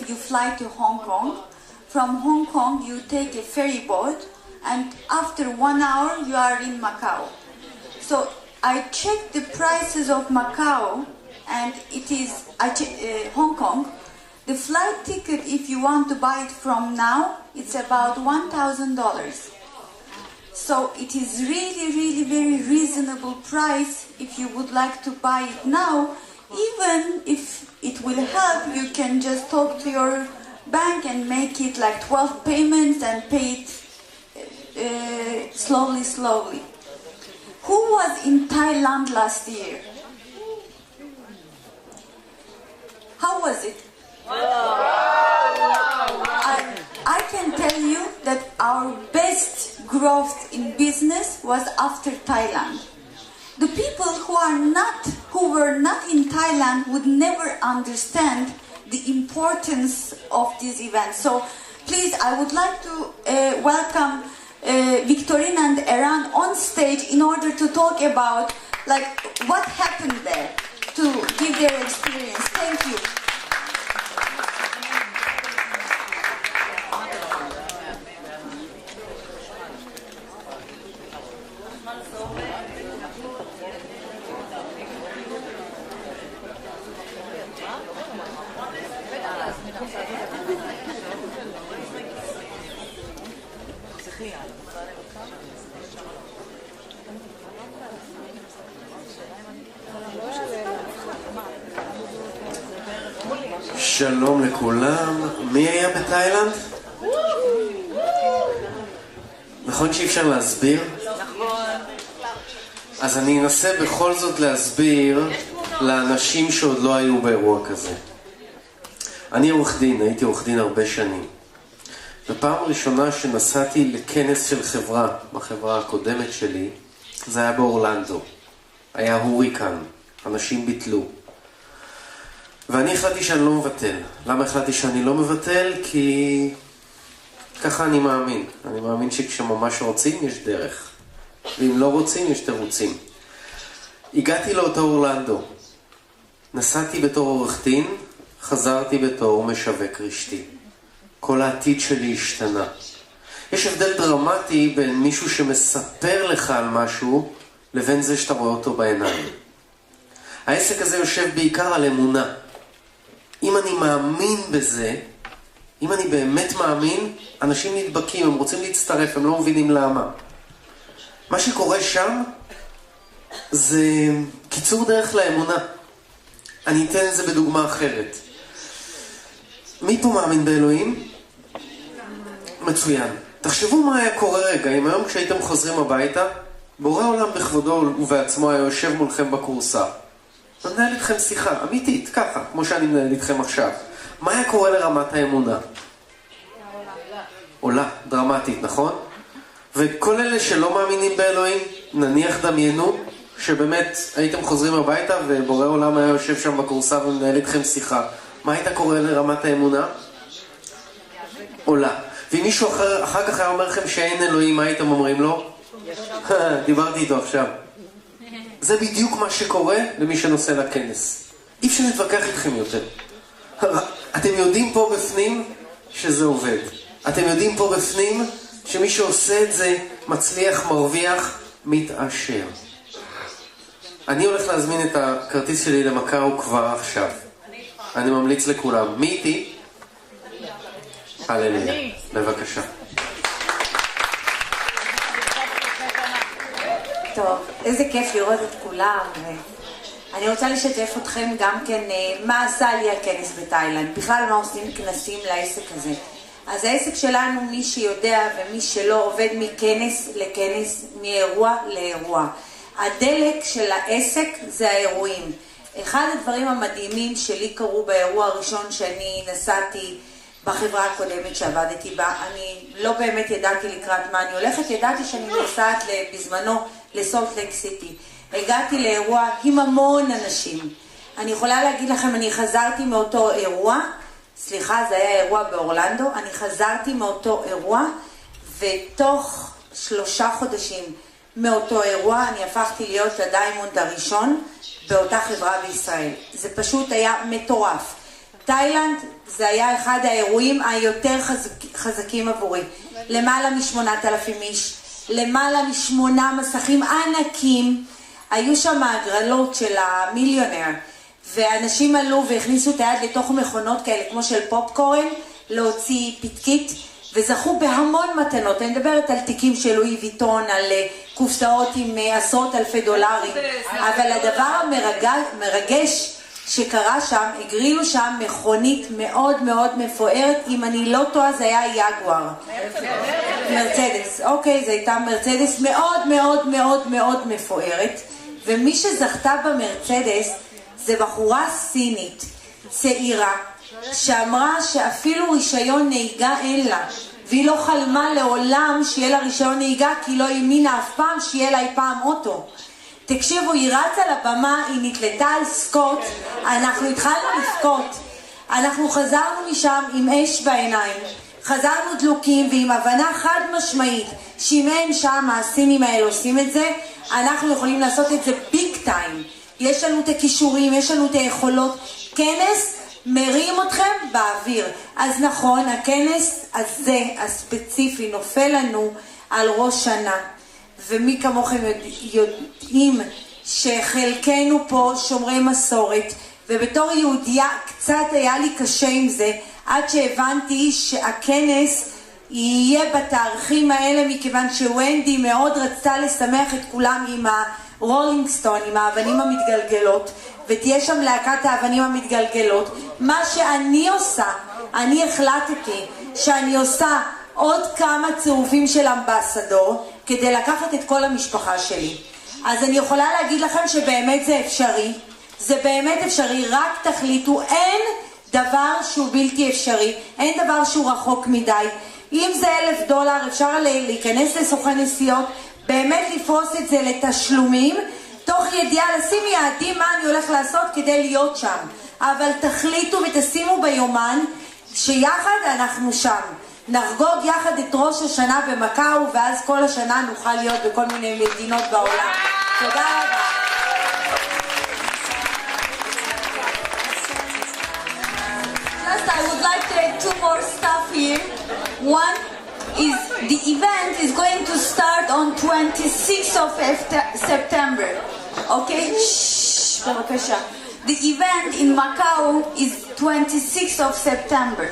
you fly to Hong Kong. From Hong Kong you take a ferry boat, and after 1 hour you are in Macau. So I checked the prices of Macau, and it is Hong Kong. The flight ticket, if you want to buy it from now, it's about $1,000. So it is really very reasonable price if you would like to buy it now. Even if it will help, you can just talk to your bank and make it like 12 payments and pay it slowly. Who was in Thailand last year? How was it? I can tell you that our best growth in business was after Thailand. The people who were not in Thailand would never understand the importance of this event. So please, I would like to welcome Victorine and Eran on stage in order to talk about like what happened there, to give their experience. Thank you. שלום לכולם. מי היה בתאילנד? נכון שאי אפשר להסביר? אז אני אנסה בכל זאת להסביר לאנשים שעוד לא היו באירוע כזה. אני עורך דין, הייתי עורך דין הרבה שנים. בפעם הראשונה שנסעתי לכנס של חברה, בחברה הקודמת שלי, זה היה באורלנדו. היה הוריקן, אנשים ביטלו. ואני החלטתי שאני לא מבטל. למה החלטתי שאני לא מבטל? כי ככה אני מאמין. אני מאמין שכשממש רוצים יש דרך. ואם לא רוצים יש תירוצים. הגעתי לאותו אורלנדו. נסעתי בתור עורך דין, חזרתי בתור משווק רשתי. כל העתיד שלי השתנה. יש הבדל דרמטי בין מישהו שמספר לך על משהו לבין זה שאתה רואה אותו בעיניים. העסק הזה יושב בעיקר על אמונה. אם אני מאמין בזה, אם אני באמת מאמין, אנשים נדבקים, הם רוצים להצטרף, הם לא מבינים למה. מה שקורה שם זה קיצור דרך לאמונה. אני אתן את זה בדוגמה אחרת. מי פה מאמין באלוהים? מצוין. תחשבו מה היה קורה רגע, אם היום כשהייתם חוזרים הביתה, בורא עולם בכבודו ובעצמו היה יושב מולכם בקורסה. מנהל איתכם שיחה, אמיתית, ככה, כמו שאני מנהל איתכם עכשיו. מה היה קורה לרמת האמונה? עולה, דרמטית, נכון? וכל אלה שלא מאמינים באלוהים, נניח דמיינו שבאמת הייתם חוזרים הביתה ובורא עולם היה יושב שם בקורסה ומנהל איתכם שיחה. מה הייתה קורה לרמת האמונה? עולה. ואם מישהו אחר כך היה אומר לכם שאין אלוהים, מה הייתם אומרים לו? דיברתי איתו עכשיו. זה בדיוק מה שקורה למי שנוסע לכנס. אי אפשר להתווכח איתכם יותר. אתם יודעים פה בפנים שזה עובד. אתם יודעים פה בפנים שמי שעושה את זה מצליח, מרוויח, מתעשר. אני הולך להזמין את הכרטיס שלי למקאו כבר עכשיו. אני ממליץ לכולם. מי איתי? הללויה. בבקשה. טוב, איזה כיף לראות את כולם. אני רוצה לשתף אתכם גם כן מה עשה לי הכנס בתאילנד. בכלל מה עושים כנסים לעסק הזה. אז העסק שלנו, מי שיודע ומי שלא, עובד מכנס לכנס, מאירוע לאירוע. הדלק של העסק זה האירועים. אחד הדברים המדהימים שלי קרו באירוע הראשון שאני נסעתי בחברה הקודמת שעבדתי בה, אני לא באמת ידעתי לקראת מה אני הולכת, ידעתי שאני נוסעת בזמנו לסולט לייק סיטי. הגעתי לאירוע עם המון אנשים. אני יכולה להגיד לכם, אני חזרתי מאותו אירוע, סליחה, זה היה אירוע באורלנדו, אני חזרתי מאותו אירוע, ותוך 3 חודשים מאותו אירוע אני הפכתי להיות הדיימונד הראשון באותה חברה בישראל. זה פשוט היה מטורף. תאילנד זה היה אחד האירועים היותר חזקים עבורי. למעלה מ8,000 איש, למעלה מ8 מסכים ענקים. היו שם הגרלות של המיליונר, ואנשים עלו והכניסו את היד לתוך מכונות כאלה כמו של פופקורן, להוציא פתקית, וזכו בהמון מתנות. אני מדברת על תיקים של לואי ויטון, על קופסאות עם עשרות אלפי דולרים. אבל הדבר המרגש שקרה שם, הגרילו שם מכונית מאוד מאוד מפוארת, אם אני לא טועה זה היה יגואר. מרצדס, אוקיי, זה הייתה מרצדס מאוד מאוד מאוד מאוד מפוארת, ומי שזכתה במרצדס זה בחורה סינית, צעירה, שאמרה שאפילו רישיון נהיגה אין לה, והיא לא חלמה לעולם שיהיה לה רישיון נהיגה, כי היא לא האמינה אף פעם שיהיה לה אי פעם אוטו. תקשיבו, היא רצה לבמה, היא נתלתה על סקוט, אנחנו התחלנו לבכות, אנחנו חזרנו משם עם אש בעיניים, חזרנו דלוקים ועם הבנה חד משמעית שאם אין שם הסינים האלה עושים את זה, אנחנו יכולים לעשות את זה ביג טיים. יש לנו את הכישורים, יש לנו את היכולות. כנס מרים אתכם באוויר. אז נכון, הכנס הזה הספציפי נופל לנו על ראש שנה, ומי כמוכם יודעים שחלקנו פה שומרי מסורת, ובתור יהודייה קצת היה לי קשה עם זה, עד שהבנתי שהכנס יהיה בתאריכים האלה, מכיוון שוונדי מאוד רצתה לשמח את כולם עם הרולינג סטון, עם האבנים המתגלגלות, ותהיה שם להקת האבנים המתגלגלות. מה שאני עושה, אני החלטתי שאני עושה עוד כמה צירופים של אמבסדור, כדי לקחת את כל המשפחה שלי. אז אני יכולה להגיד לכם שבאמת זה אפשרי, זה באמת אפשרי, רק תחליטו, אין דבר שהוא בלתי אפשרי, אין דבר שהוא רחוק מדי. אם זה $1,000, אפשר להיכנס לסוכן נסיעות, באמת לפרוס את זה לתשלומים, תוך ידיעה לשים יעדים מה אני הולך לעשות כדי להיות שם. אבל תחליטו ותשימו ביומן שיחד אנחנו שם. נחגוג יחד את ראש השנה במקאו, ואז כל השנה נוכל להיות בכל מיני מדינות בעולם. תודה רבה. I would like to add two more stuff here. One is the event is going to start on 26th of September. Okay? Shh, בבקשה. The event in Macau is 26th of September.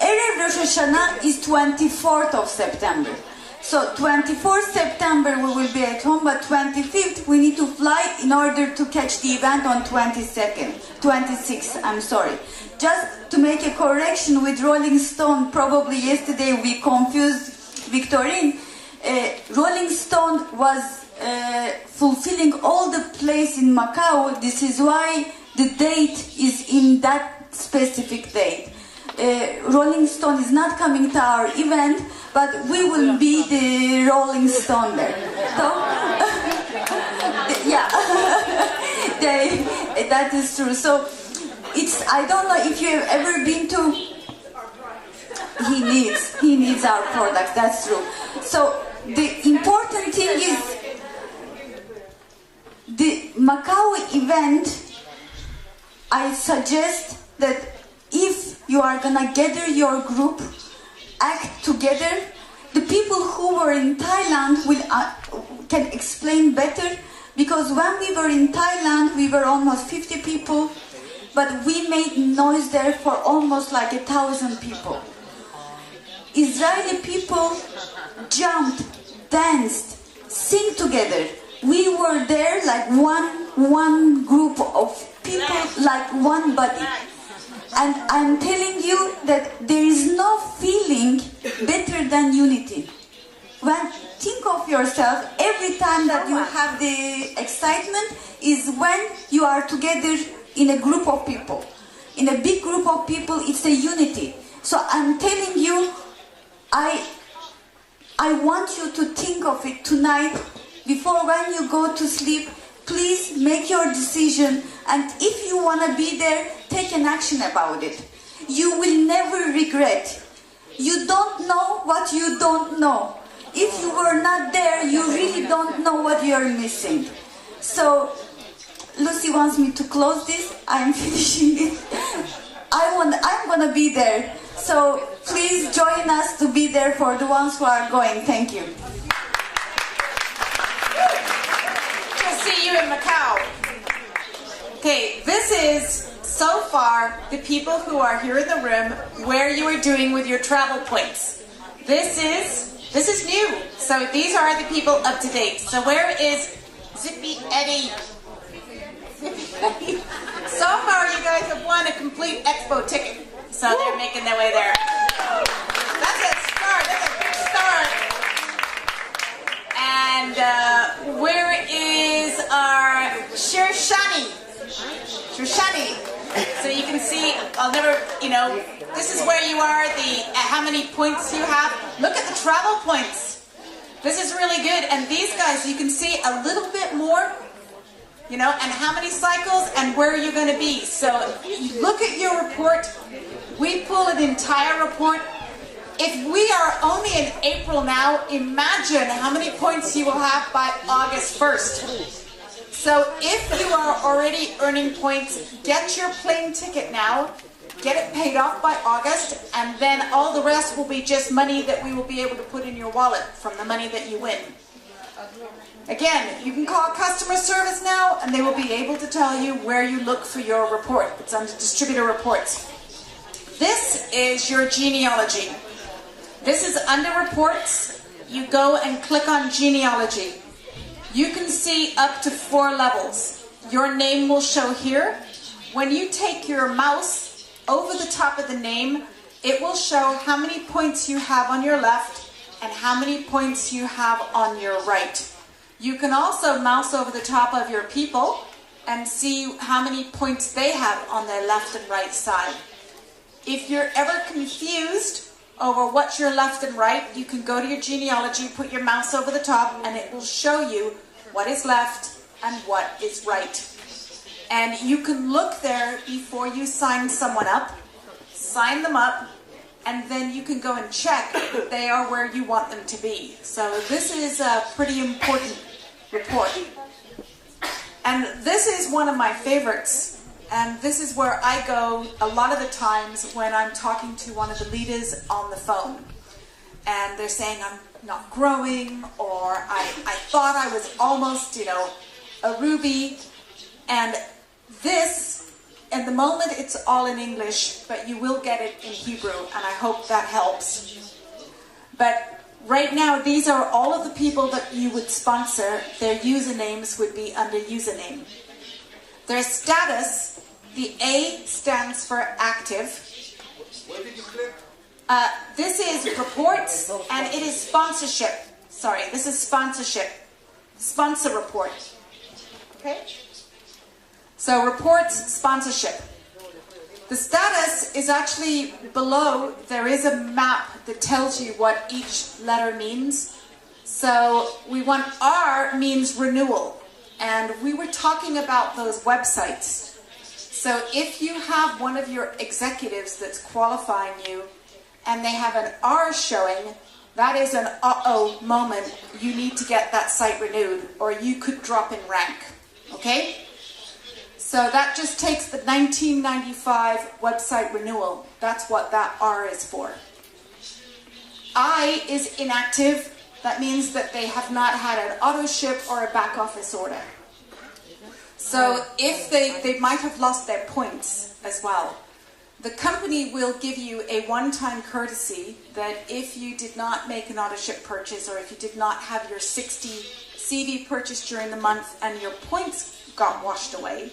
Erev Rosh Hashanah is 24th of September. So 24th September we will be at home, but 25th we need to fly in order to catch the event on 26th, I'm sorry. Just to make a correction with Rolling Stone, probably yesterday we confused Victorine. Rolling Stone was fulfilling all the place in Macau. This is why the date is in that specific date. Rolling Stone is not coming to our event, but we will be the Rolling Stone there. So, yeah, that is true. So I don't know if you have ever been to. He needs our products. That's true. So the important thing is the Macau event. I suggest that if you are gonna gather your group, act together. The people who were in Thailand can explain better, because when we were in Thailand, we were almost 50 people, but we made noise there for almost like 1,000 people. Israeli people jumped, danced, sing together. We were there like one group of people, like one body. And I'm telling you that there is no feeling better than unity. Think of yourself, every time that you have the excitement is when you are together in a group of people. In a big group of people, it's a unity. So I'm telling you, I want you to think of it tonight, before when you go to sleep. Please make your decision, and if you want to be there, take an action about it. You will never regret. You don't know what you don't know. If you were not there, you really don't know what you're missing. So, Lucy wants me to close this. I'm finishing it. I'm going to be there. So, please join us to be there for the ones who are going. Thank you. See you in Macau. Okay, this is so far the people who are here in the room where you are doing with your travel points. This is new. So these are the people up to date. So where is Zippy Eddie? So far you guys have won a complete expo ticket. So they're making their way there. That's a start. That's a big start. And where is our Shirshani? So you can see see, I'll never, this is where you are, how many points you have. Look at the travel points. This is really good. And these guys, you can see a little bit more, and how many cycles and where you're going to be. So you look at your report. We pull an entire report. If we are only in April now, imagine how many points you will have by August 1st. So if you are already earning points, get your plane ticket now, get it paid off by August, and then all the rest will be just money that we will be able to put in your wallet from the money that you win. Again, you can call customer service now, and they will be able to tell you where you look for your report. It's under distributor reports. This is your genealogy. This is under reports. You go and click on genealogy. You can see up to 4 levels. Your name will show here. When you take your mouse over the top of the name, it will show how many points you have on your left and how many points you have on your right. You can also mouse over the top of your people and see how many points they have on their left and right side. If you're ever confused over what's your left and right, you can go to your genealogy, put your mouse over the top, and it will show you what is left and what is right. And you can look there before you sign someone up, sign them up, and then you can go and check that they are where you want them to be. So this is a pretty important report. And this is one of my favorites. And this is where I go a lot of the times when I'm talking to one of the leaders on the phone. And they're saying, I'm not growing, or I thought I was almost, a Ruby. And this, at the moment, it's all in English, but you will get it in Hebrew, and I hope that helps. But right now, these are all of the people that you would sponsor. Their usernames would be under username. Their status, the A stands for active. Where did you click? This is reports, and it is sponsorship. Sorry, this is sponsorship. Sponsor report. Okay? So reports, sponsorship. The status is actually below. There is a map that tells you what each letter means. So we want R means renewal. And we were talking about those websites. So if you have one of your executives that's qualifying you and they have an R showing, that is an uh-oh moment. You need to get that site renewed or you could drop in rank. Okay? So that just takes the 1995 website renewal. That's what that R is for. I is inactive. That means that they have not had an auto ship or a back office order. So if they might have lost their points as well. The company will give you a one-time courtesy that if you did not make an auto ship purchase or if you did not have your 60 CV purchased during the month and your points got washed away,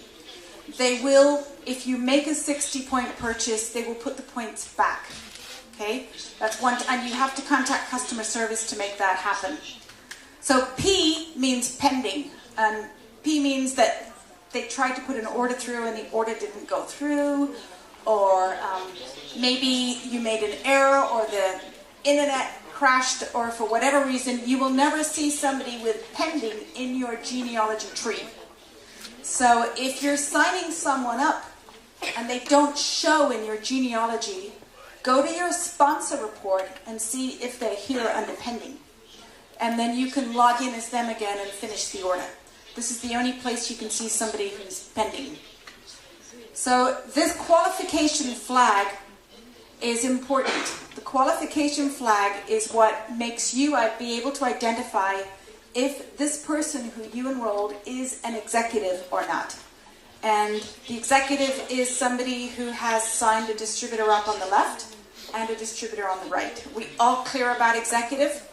they will, if you make a 60-point purchase, they will put the points back. Okay? That's one, and you have to contact customer service to make that happen. So P means pending. P means that they tried to put an order through and the order didn't go through, or maybe you made an error or the internet crashed, or for whatever reason, you will never see somebody with pending in your genealogy tree. So if you're signing someone up and they don't show in your genealogy, go to your sponsor report and see if they're here under pending. And then you can log in as them again and finish the order. This is the only place you can see somebody who's pending. So this qualification flag is important. The qualification flag is what makes you be able to identify if this person who you enrolled is an executive or not. And the executive is somebody who has signed a distributor up on the left and a distributor on the right. We all clear about executive?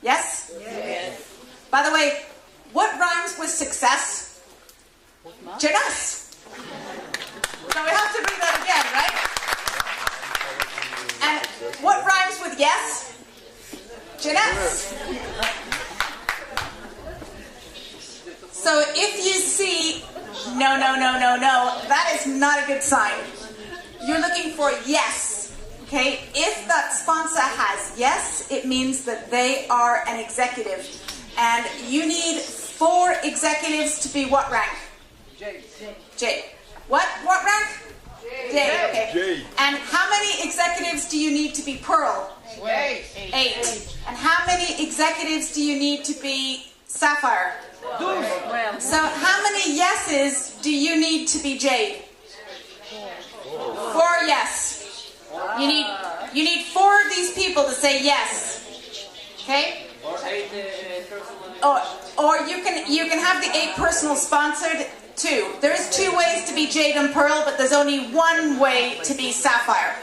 Yes? Yes. By the way, what rhymes with success? Jeunesse. So we have to do that again, right? And what rhymes with yes? Jeunesse. So if you see no, that is not a good sign. you're looking for yes. Okay? If that sponsor has yes, it means that they are an executive. And you need 4 executives to be what rank? J. What rank? J. Okay. J. And how many executives do you need to be Pearl? 8. And how many executives do you need to be Sapphire? So how many yeses do you need to be Jade? 4 yes. You need 4 of these people to say yes. Okay? Or you can have the 8 personal sponsored too. There's 2 ways to be Jade and Pearl, but there's only 1 way to be Sapphire.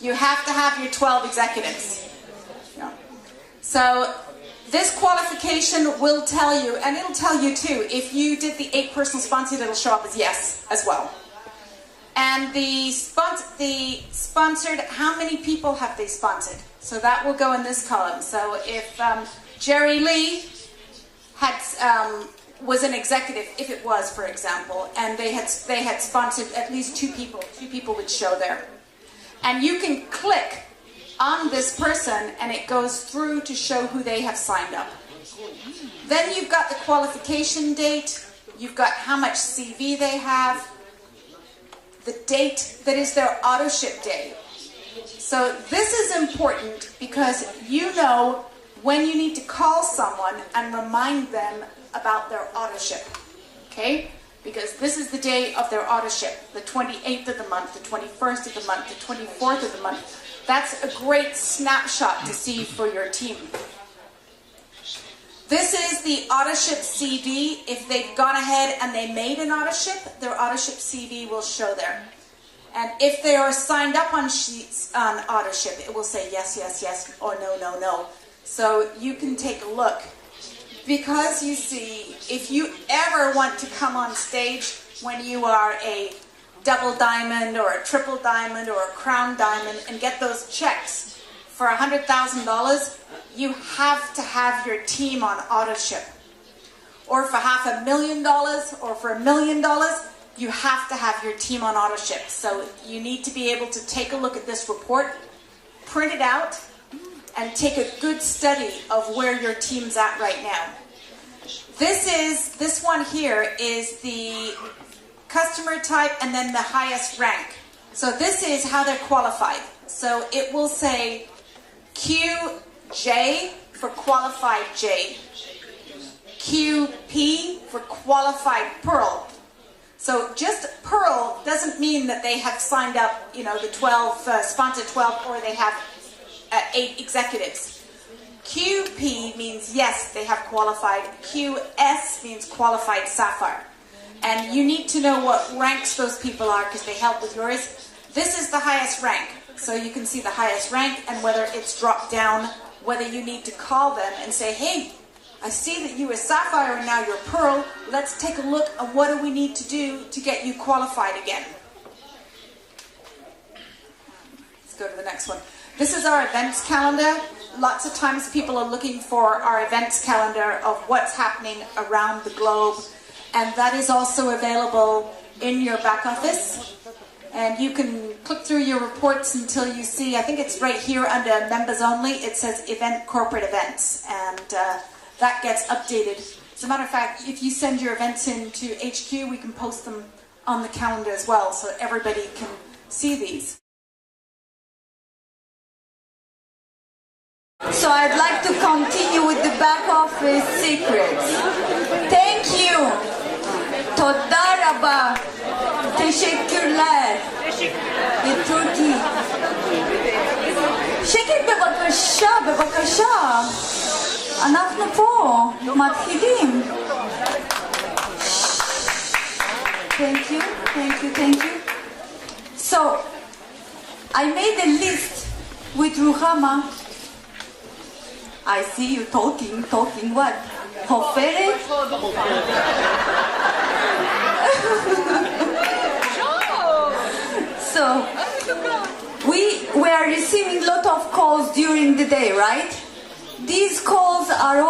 You have to have your 12 executives. Yeah. So this qualification will tell you, and it'll tell you too, if you did the 8 personal sponsored, it'll show up as yes as well. And the sponsored, how many people have they sponsored? So that will go in this column. So if Jerry Lee had was an executive, if it was, for example, and they had sponsored at least 2 people. 2 people would show there. And you can click on this person and it goes through to show who they have signed up. Then you've got the qualification date, you've got how much CV they have, the date that is their auto ship day. So this is important because you know when you need to call someone and remind them about their auto ship. Okay? Because this is the day of their auto ship, the 28th of the month, the 21st of the month, the 24th of the month. That's a great snapshot to see for your team. This is the auto ship CV. If they've gone ahead and they made an auto ship, their auto ship CV will show there. And if they are signed up on sheets on auto ship, it will say yes, yes, yes, or no, no, no. So you can take a look. Because you see, if you ever want to come on stage when you are a double diamond or a triple diamond or a crown diamond and get those checks for $100,000, you have to have your team on auto ship. Or for $500,000 or for $1 million, you have to have your team on auto ship. So you need to be able to take a look at this report, print it out, and take a good study of where your team's at right now. This one here is the customer type and then the highest rank. So this is how they're qualified. So it will say QJ for qualified Jade, QP for qualified Pearl. So just Pearl doesn't mean that they have signed up, the 12, sponsored 12, or they have 8 executives. QP means yes, they have qualified. QS means qualified Sapphire. And you need to know what ranks those people are because they help with yours. This is the highest rank. So you can see the highest rank and whether it's dropped down, whether you need to call them and say, hey, I see that you were Sapphire and now you're Pearl. Let's take a look at what do we need to do to get you qualified again. Let's go to the next one. This is our events calendar. Lots of times people are looking for our events calendar of what's happening around the globe. And that is also available in your back office. And you can click through your reports until you see, I think it's right here under members only, it says event corporate events. And that gets updated. As a matter of fact, if you send your events in to HQ, we can post them on the calendar as well so everybody can see these. So I'd like to continue with the back office secrets. Thank you. תודה רבה. תשכרלך. בטורקי. שקט בבקשה, בבקשה. אנחנו פה, מתחילים. Thank you, thank you, thank you. So, I made a list with Ruhama. I see you talking, what? חופרת? So, we are receiving a lot of calls during the day, right? These calls are,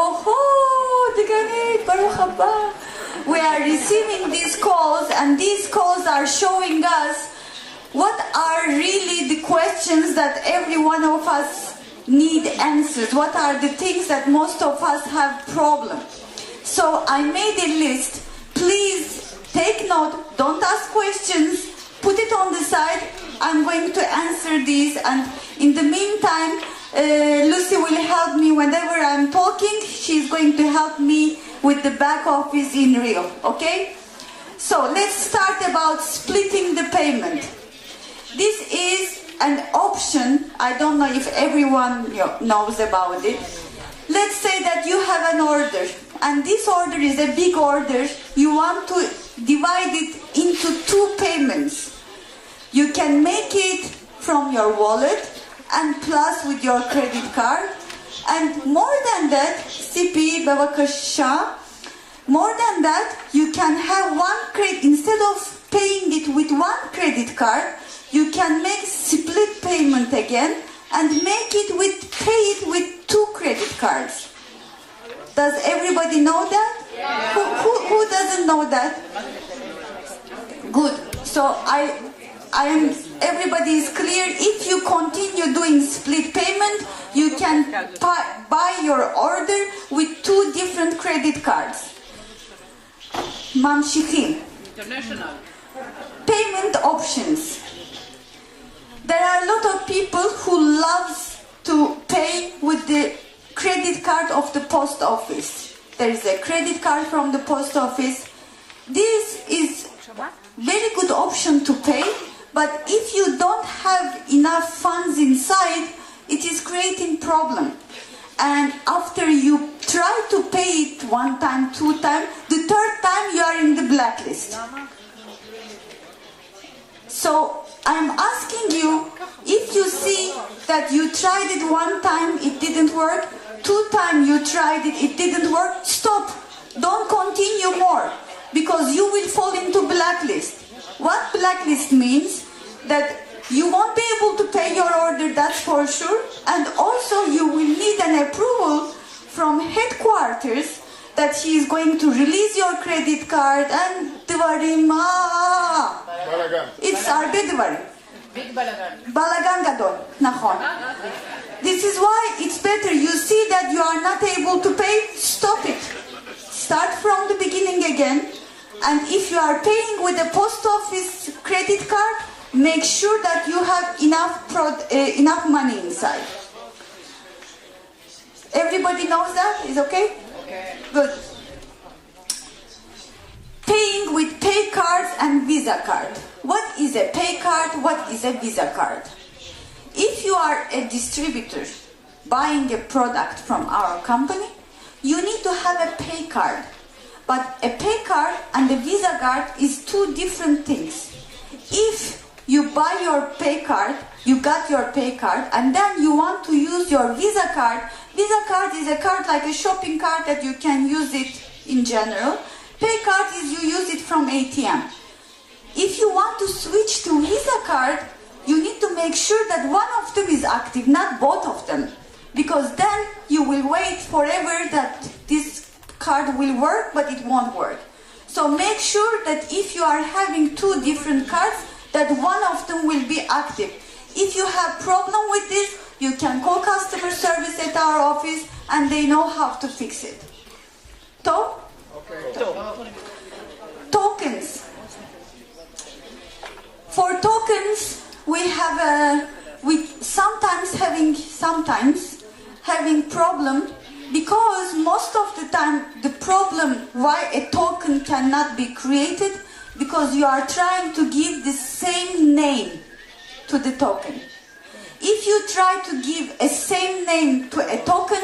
Baruch haba. We are receiving these calls, and these calls are showing us what are really the questions that every one of us need answers? What are the things that most of us have problem? So I made a list. Please take note, don't ask questions, put it on the side. I'm going to answer these, and in the meantime, Lucy will help me whenever I'm talking. She's going to help me with the back office in Rio, okay? So let's start about splitting the payment. This is an option. I don't know if everyone knows about it. Let's say that you have an order, and this order is a big order. You want to divide it into 2 payments. You can make it from your wallet and plus with your credit card. And more than that, CP, Babakasha, more than that, you can have one credit, instead of paying it with 1 credit card, you can make split payment again and pay it with 2 credit cards. Does everybody know that? Yeah. Who doesn't know that? Good. So everybody is clear. If you continue doing split payment, you can buy your order with 2 different credit cards. Mamshichim. International. Payment options. There are a lot of people who love to pay with the credit card of the post office. There is a credit card from the post office. This is very good option to pay, but if you don't have enough funds inside, it is creating problem. And after you try to pay it 1 time, 2 times, the 3rd time you are in the blacklist. So I'm asking you, if you see that you tried it 1 time, it didn't work, 2 times you tried it, it didn't work, stop. Don't continue more, because you will fall into blacklist. What blacklist means? That you won't be able to pay your order, that's for sure, and also you will need an approval from headquarters that he is going to release your credit card and dvarim. It's arbe dvarim. Big balagan. Balagan gadol, nachon. This is why it's better. You see that you are not able to pay, stop it. Start from the beginning again. And if you are paying with a post office credit card, make sure that you have enough money inside. Everybody knows that? Is okay? Okay. Good. Paying with pay cards and Visa card. What is a pay card? What is a Visa card? If you are a distributor buying a product from our company, you need to have a pay card. But a pay card and a Visa card is 2 different things. If you buy your pay card, you got your pay card, and then you want to use your Visa card. Visa card is a card like a shopping card that you can use it in general. Pay card is you use it from ATM. If you want to switch to Visa card, you need to make sure that one of them is active, not both of them. Because then you will wait forever that this card will work, but it won't work. So make sure that if you are having 2 different cards, that one of them will be active. If you have problem with this, you can call customer service at our office and they know how to fix it. So, tokens. For tokens, we have sometimes having problem, because most of the time the problem why a token cannot be created, because you are trying to give the same name to the token. If you try to give a same name to a token,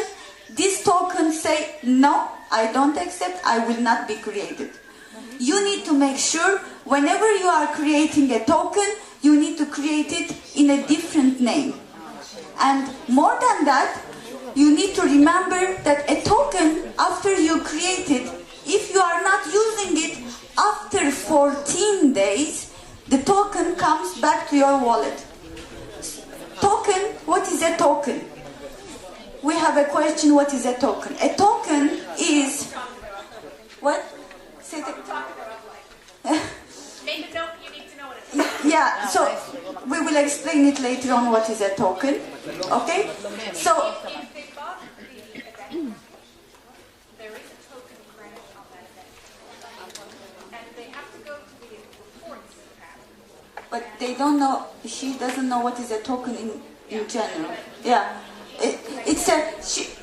this token say, no, I don't accept, I will not be created. You need to make sure whenever you are creating a token, you need to create it in a different name. And more than that, you need to remember that a token, after you create it, if you are not using it, after 14 days, the token comes back to your wallet. Token, what is a token? We have a question, what is a token? A token is... What? Say the... Make a note, you need to know what it is. Yeah, so we will explain it later on what is a token. Okay? So, If they bought the event, there is a token credit on that event. And they have to go to the reports. but they don't know, she doesn't know what is a token in general. Yeah. It's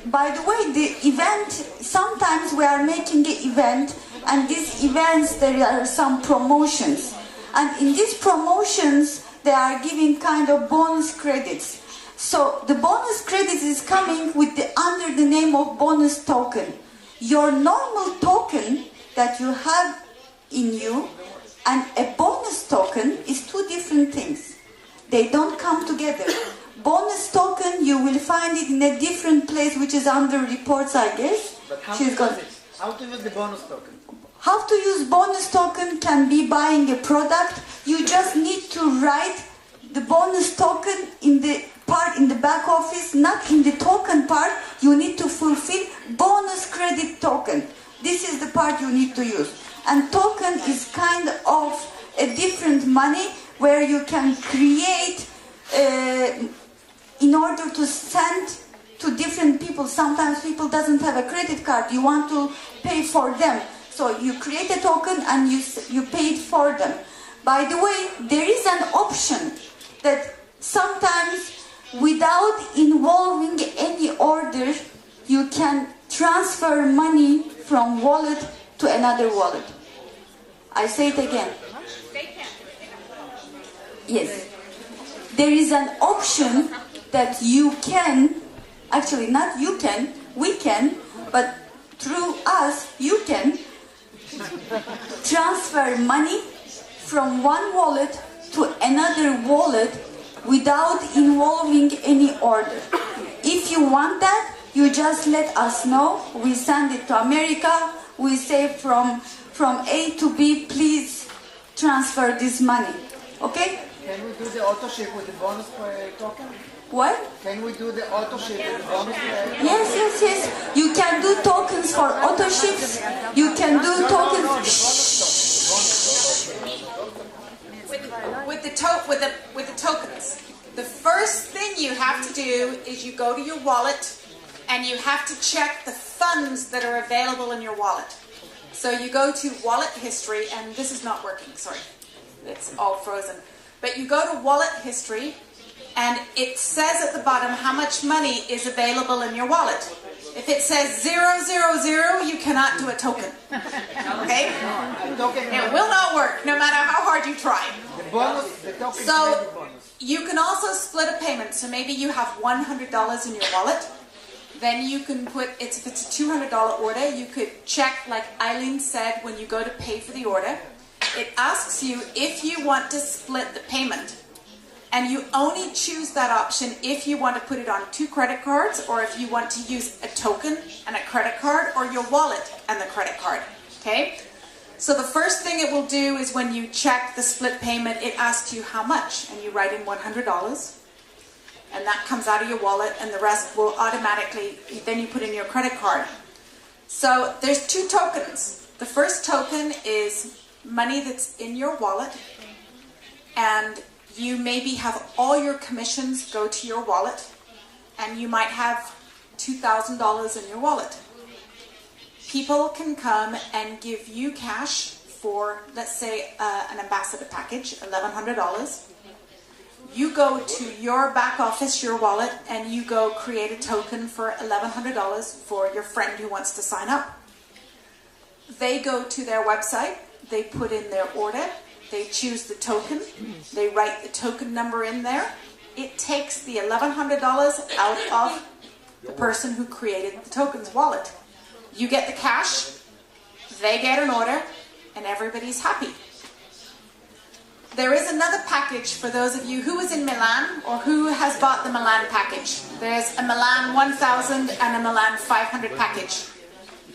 by the way, the event, sometimes we are making an event, and these events, there are some promotions. And in these promotions, they are giving kind of bonus credits. So the bonus credit is coming with under the name of bonus token. Your normal token that you have in you and a bonus token is two different things. They don't come together. Bonus token, you will find it in a different place, which is under reports, I guess. But how to use it? How to use the bonus token? How to use bonus token can be buying a product. You just need to write the bonus token in the part in the back office, not in the token part. You need to fulfill bonus credit token. This is the part you need to use. And token is kind of a different money where you can create in order to send to different people. Sometimes people doesn't have a credit card. You want to pay for them. So you create a token and you pay it for them. By the way, there is an option that sometimes without involving any order, you can transfer money from wallet to another wallet. I say it again. Yes. There is an option that you can, actually not you can, we can, but through us, you can transfer money from one wallet to another wallet without involving any order. If you want that, you just let us know. We send it to America. We say from A to B, please transfer this money. Okay? Can we do the auto ship with the bonus token? What? Can we do the auto ship with the bonus token? Yes. You can do tokens for auto ships. You can do tokens. With the tokens, the first thing you have to do is you go to your wallet and you have to check the funds that are available in your wallet. So you go to wallet history, and this is not working, sorry. It's all frozen. But you go to wallet history, and it says at the bottom how much money is available in your wallet. If it says 000, you cannot do a token. Okay? It will not work, no matter how hard you try. So you can also split a payment. So maybe you have $100 in your wallet. Then you can put, if it's a $200 order, you could check, like Eileen said, when you go to pay for the order. It asks you if you want to split the payment. And you only choose that option if you want to put it on 2 credit cards, or if you want to use a token and a credit card, or your wallet and the credit card. Okay? So the first thing it will do is when you check the split payment, it asks you how much, and you write in $100. And that comes out of your wallet, and the rest will automatically, then you put in your credit card. So there's 2 tokens. The first token is money that's in your wallet, and you maybe have all your commissions go to your wallet, and you might have $2,000 in your wallet. People can come and give you cash for, let's say, an ambassador package, $1,100. You go to your back office, your wallet, and you go create a token for $1,100 for your friend who wants to sign up. They go to their website, they put in their order, they choose the token, they write the token number in there. It takes the $1,100 out of the person who created the token's wallet. You get the cash, they get an order, and everybody's happy. There is another package for those of you who is in Milan or who has bought the Milan package. There's a Milan 1000 and a Milan 500 package.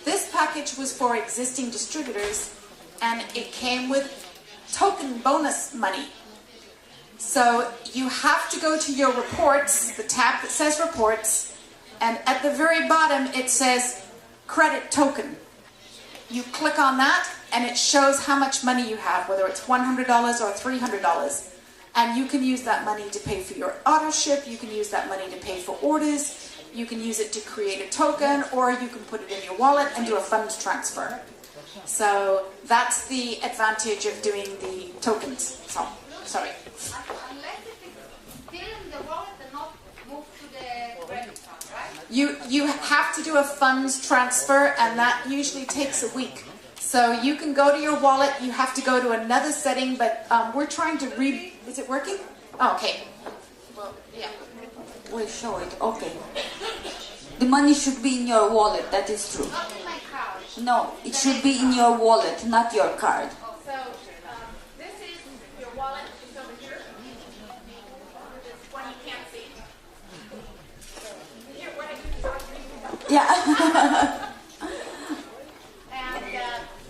This package was for existing distributors, and it came with token bonus money. So you have to go to your reports, the tab that says reports, and at the very bottom it says credit token. You click on that and it shows how much money you have, whether it's $100 or $300. And you can use that money to pay for your auto ship, you can use that money to pay for orders, you can use it to create a token, or you can put it in your wallet and do a funds transfer. So that's the advantage of doing the tokens. So, sorry. Unless it is still in the wallet and not moved to the credit card, right? You have to do a funds transfer, and that usually takes a week. So you can go to your wallet, you have to go to another setting, but we're trying to is it working? Oh, okay. Well, yeah. We'll show it. Okay. The money should be in your wallet. That is true. Not in my card. No, it should be in your wallet, not your card. So this is your wallet. It's over here. This one you can't see. Here, what I do is I'll read it. Yeah. And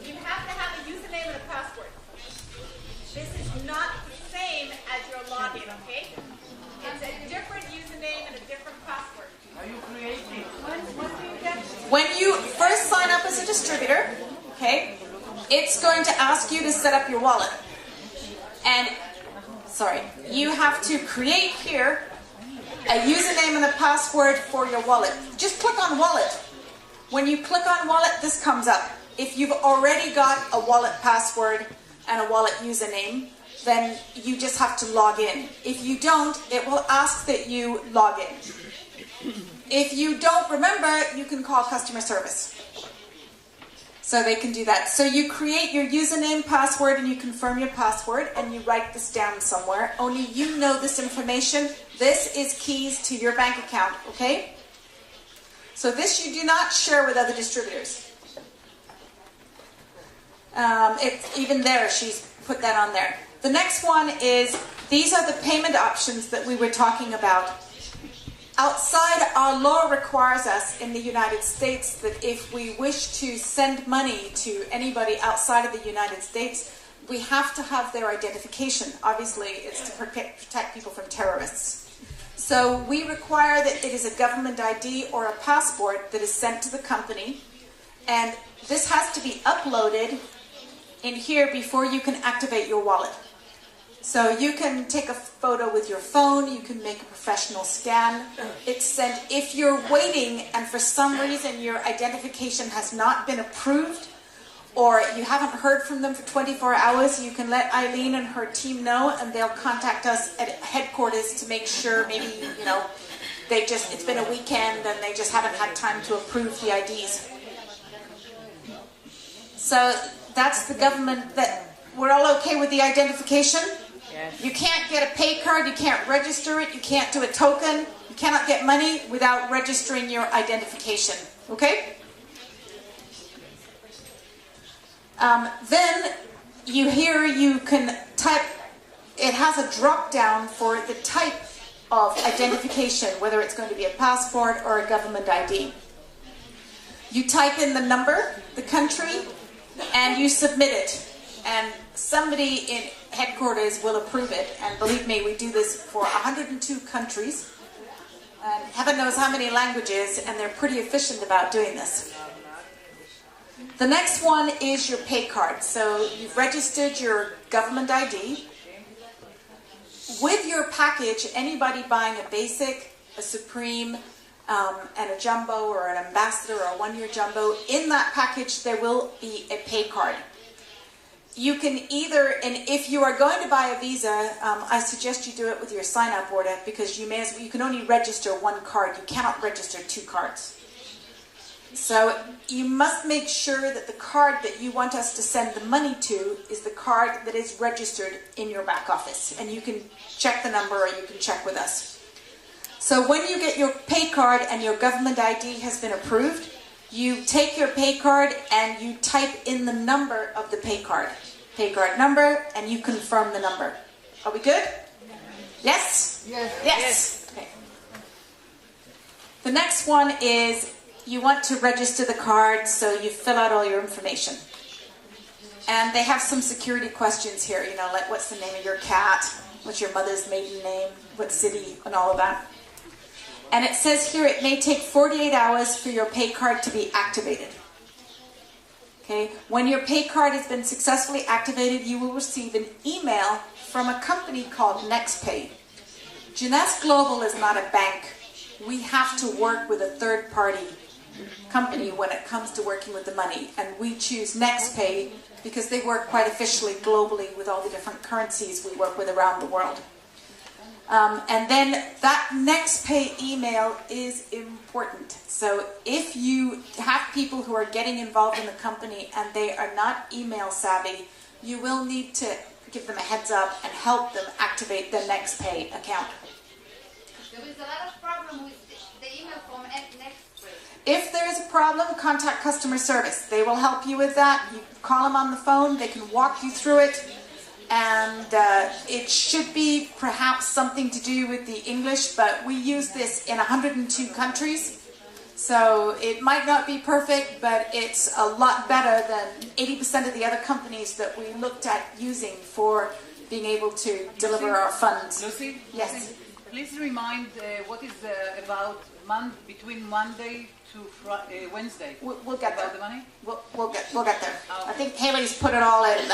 you have to have a username and a password. This is not the same as your login, okay? It's a different username and a different password. Are you creating? When do you get When you first sign up as a distributor, okay, it's going to ask you to set up your wallet. And, sorry, you have to create here a username and a password for your wallet. Just click on wallet. When you click on wallet, this comes up. If you've already got a wallet password and a wallet username, then you just have to log in. If you don't, it will ask that you log in. If you don't remember, you can call customer service. So they can do that. So you create your username, password, and you confirm your password, and you write this down somewhere. Only you know this information. This is keys to your bank account, okay? So this you do not share with other distributors. It's even there, she's put that on there. The next one is, these are the payment options that we were talking about. Outside, our law requires us in the United States that if we wish to send money to anybody outside of the United States, we have to have their identification. Obviously, it's to protect people from terrorists. So we require that it is a government ID or a passport that is sent to the company, and this has to be uploaded in here before you can activate your wallet. So you can take a photo with your phone, you can make a professional scan. It's sent. If you're waiting and for some reason your identification has not been approved, or you haven't heard from them for 24 hours, you can let Eileen and her team know, and they'll contact us at headquarters to make sure maybe, you know, it's been a weekend and they just haven't had time to approve the IDs. So that's the government, that we're all okay with the identification? Yes. You can't get a pay card, you can't register it, you can't do a token, you cannot get money without registering your identification. Okay? Then you can type, it has a drop down for the type of identification, whether it's going to be a passport or a government ID. You type in the number, the country, and you submit it. And somebody in headquarters will approve it. And believe me, we do this for 102 countries. And heaven knows how many languages, and they're pretty efficient about doing this. The next one is your pay card. So you've registered your government ID. With your package, anybody buying a basic, a supreme, and a jumbo or an ambassador or a one-year jumbo, in that package there will be a pay card. You can either, and if you are going to buy a Visa, I suggest you do it with your sign-up order, because you can only register one card. You cannot register two cards. So you must make sure that the card that you want us to send the money to is the card that is registered in your back office. And you can check the number, or you can check with us. So when you get your pay card and your government ID has been approved, you take your pay card and you type in the number of the pay card number, and you confirm the number. Are we good? Yes? Yes. Yes. Okay. The next one is, you want to register the card, so you fill out all your information. And they have some security questions here, you know, like what's the name of your cat, what's your mother's maiden name, what city, and all of that. And it says here it may take 48 hours for your pay card to be activated. Okay? When your pay card has been successfully activated, you will receive an email from a company called NextPay. Jeunesse Global is not a bank. We have to work with a third-party company when it comes to working with the money, and we choose NextPay because they work quite efficiently globally with all the different currencies we work with around the world. And then that NextPay email is important. So if you have people who are getting involved in the company and they are not email savvy, you will need to give them a heads up and help them activate the NextPay account. There is a lot of problem with the email from NextPay. If there is a problem, contact customer service. They will help you with that. You call them on the phone, they can walk you through it. And it should be perhaps something to do with the English, but we use this in 102 countries. So it might not be perfect, but it's a lot better than 80% of the other companies that we looked at using for being able to deliver our funds. Lucy? Yes. Lucy, please remind what is about between Monday to Wednesday. We'll get there. About the money? We'll get there. Okay. I think Haley's put it all in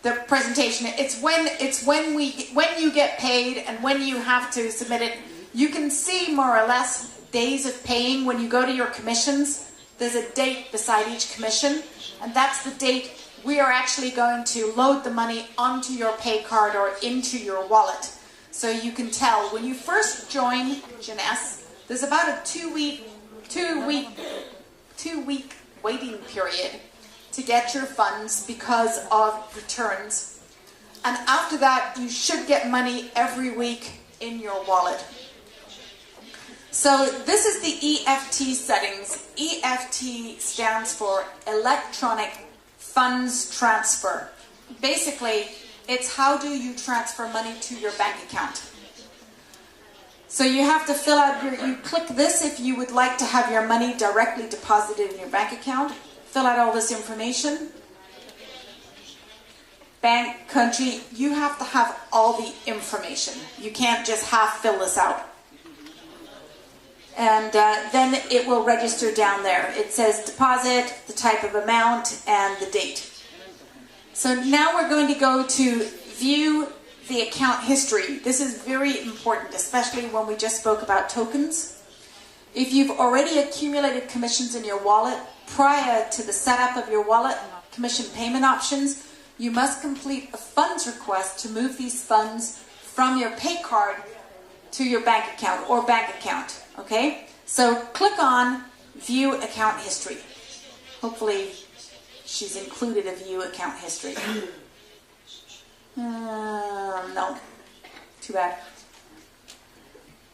the presentation. It's when you get paid and when you have to submit it. You can see more or less days of paying when you go to your commissions. There's a date beside each commission, and that's the date we are actually going to load the money onto your pay card or into your wallet. So you can tell when you first join Jeunesse, there's about a two week waiting period to get your funds because of returns. And after that, you should get money every week in your wallet. So this is the EFT settings. EFT stands for Electronic Funds Transfer. Basically, it's how do you transfer money to your bank account. So you have to fill out you click this if you would like to have your money directly deposited in your bank account. Fill out all this information. Bank, country, you have to have all the information. You can't just half fill this out. And then it will register down there. It says deposit, the type of amount, and the date. So now we're going to go to view the account history. This is very important, especially when we just spoke about tokens. If you've already accumulated commissions in your wallet prior to the setup of your wallet commission payment options, you must complete a funds request to move these funds from your pay card to your bank account or bank account. Okay? So click on View Account History. Hopefully she's included a View Account History. No. Too bad.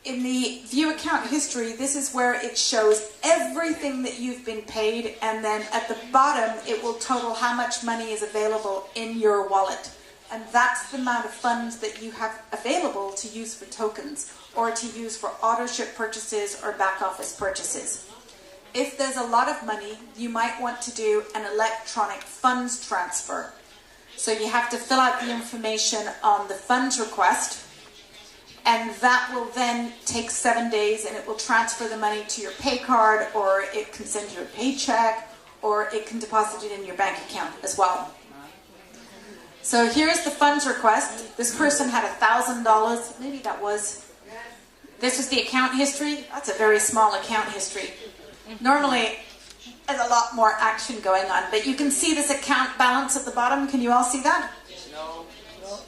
In the View Account History, this is where it shows everything that you've been paid, and then at the bottom it will total how much money is available in your wallet. And that's the amount of funds that you have available to use for tokens or to use for auto ship purchases or back office purchases. If there's a lot of money, you might want to do an electronic funds transfer. So you have to fill out the information on the funds request, and that will then take 7 days, and it will transfer the money to your pay card, or it can send you a paycheck, or it can deposit it in your bank account as well. So here's the funds request. This person had $1,000. Maybe that was. This is the account history. That's a very small account history. Normally, there's a lot more action going on, but you can see this account balance at the bottom. Can you all see that? No.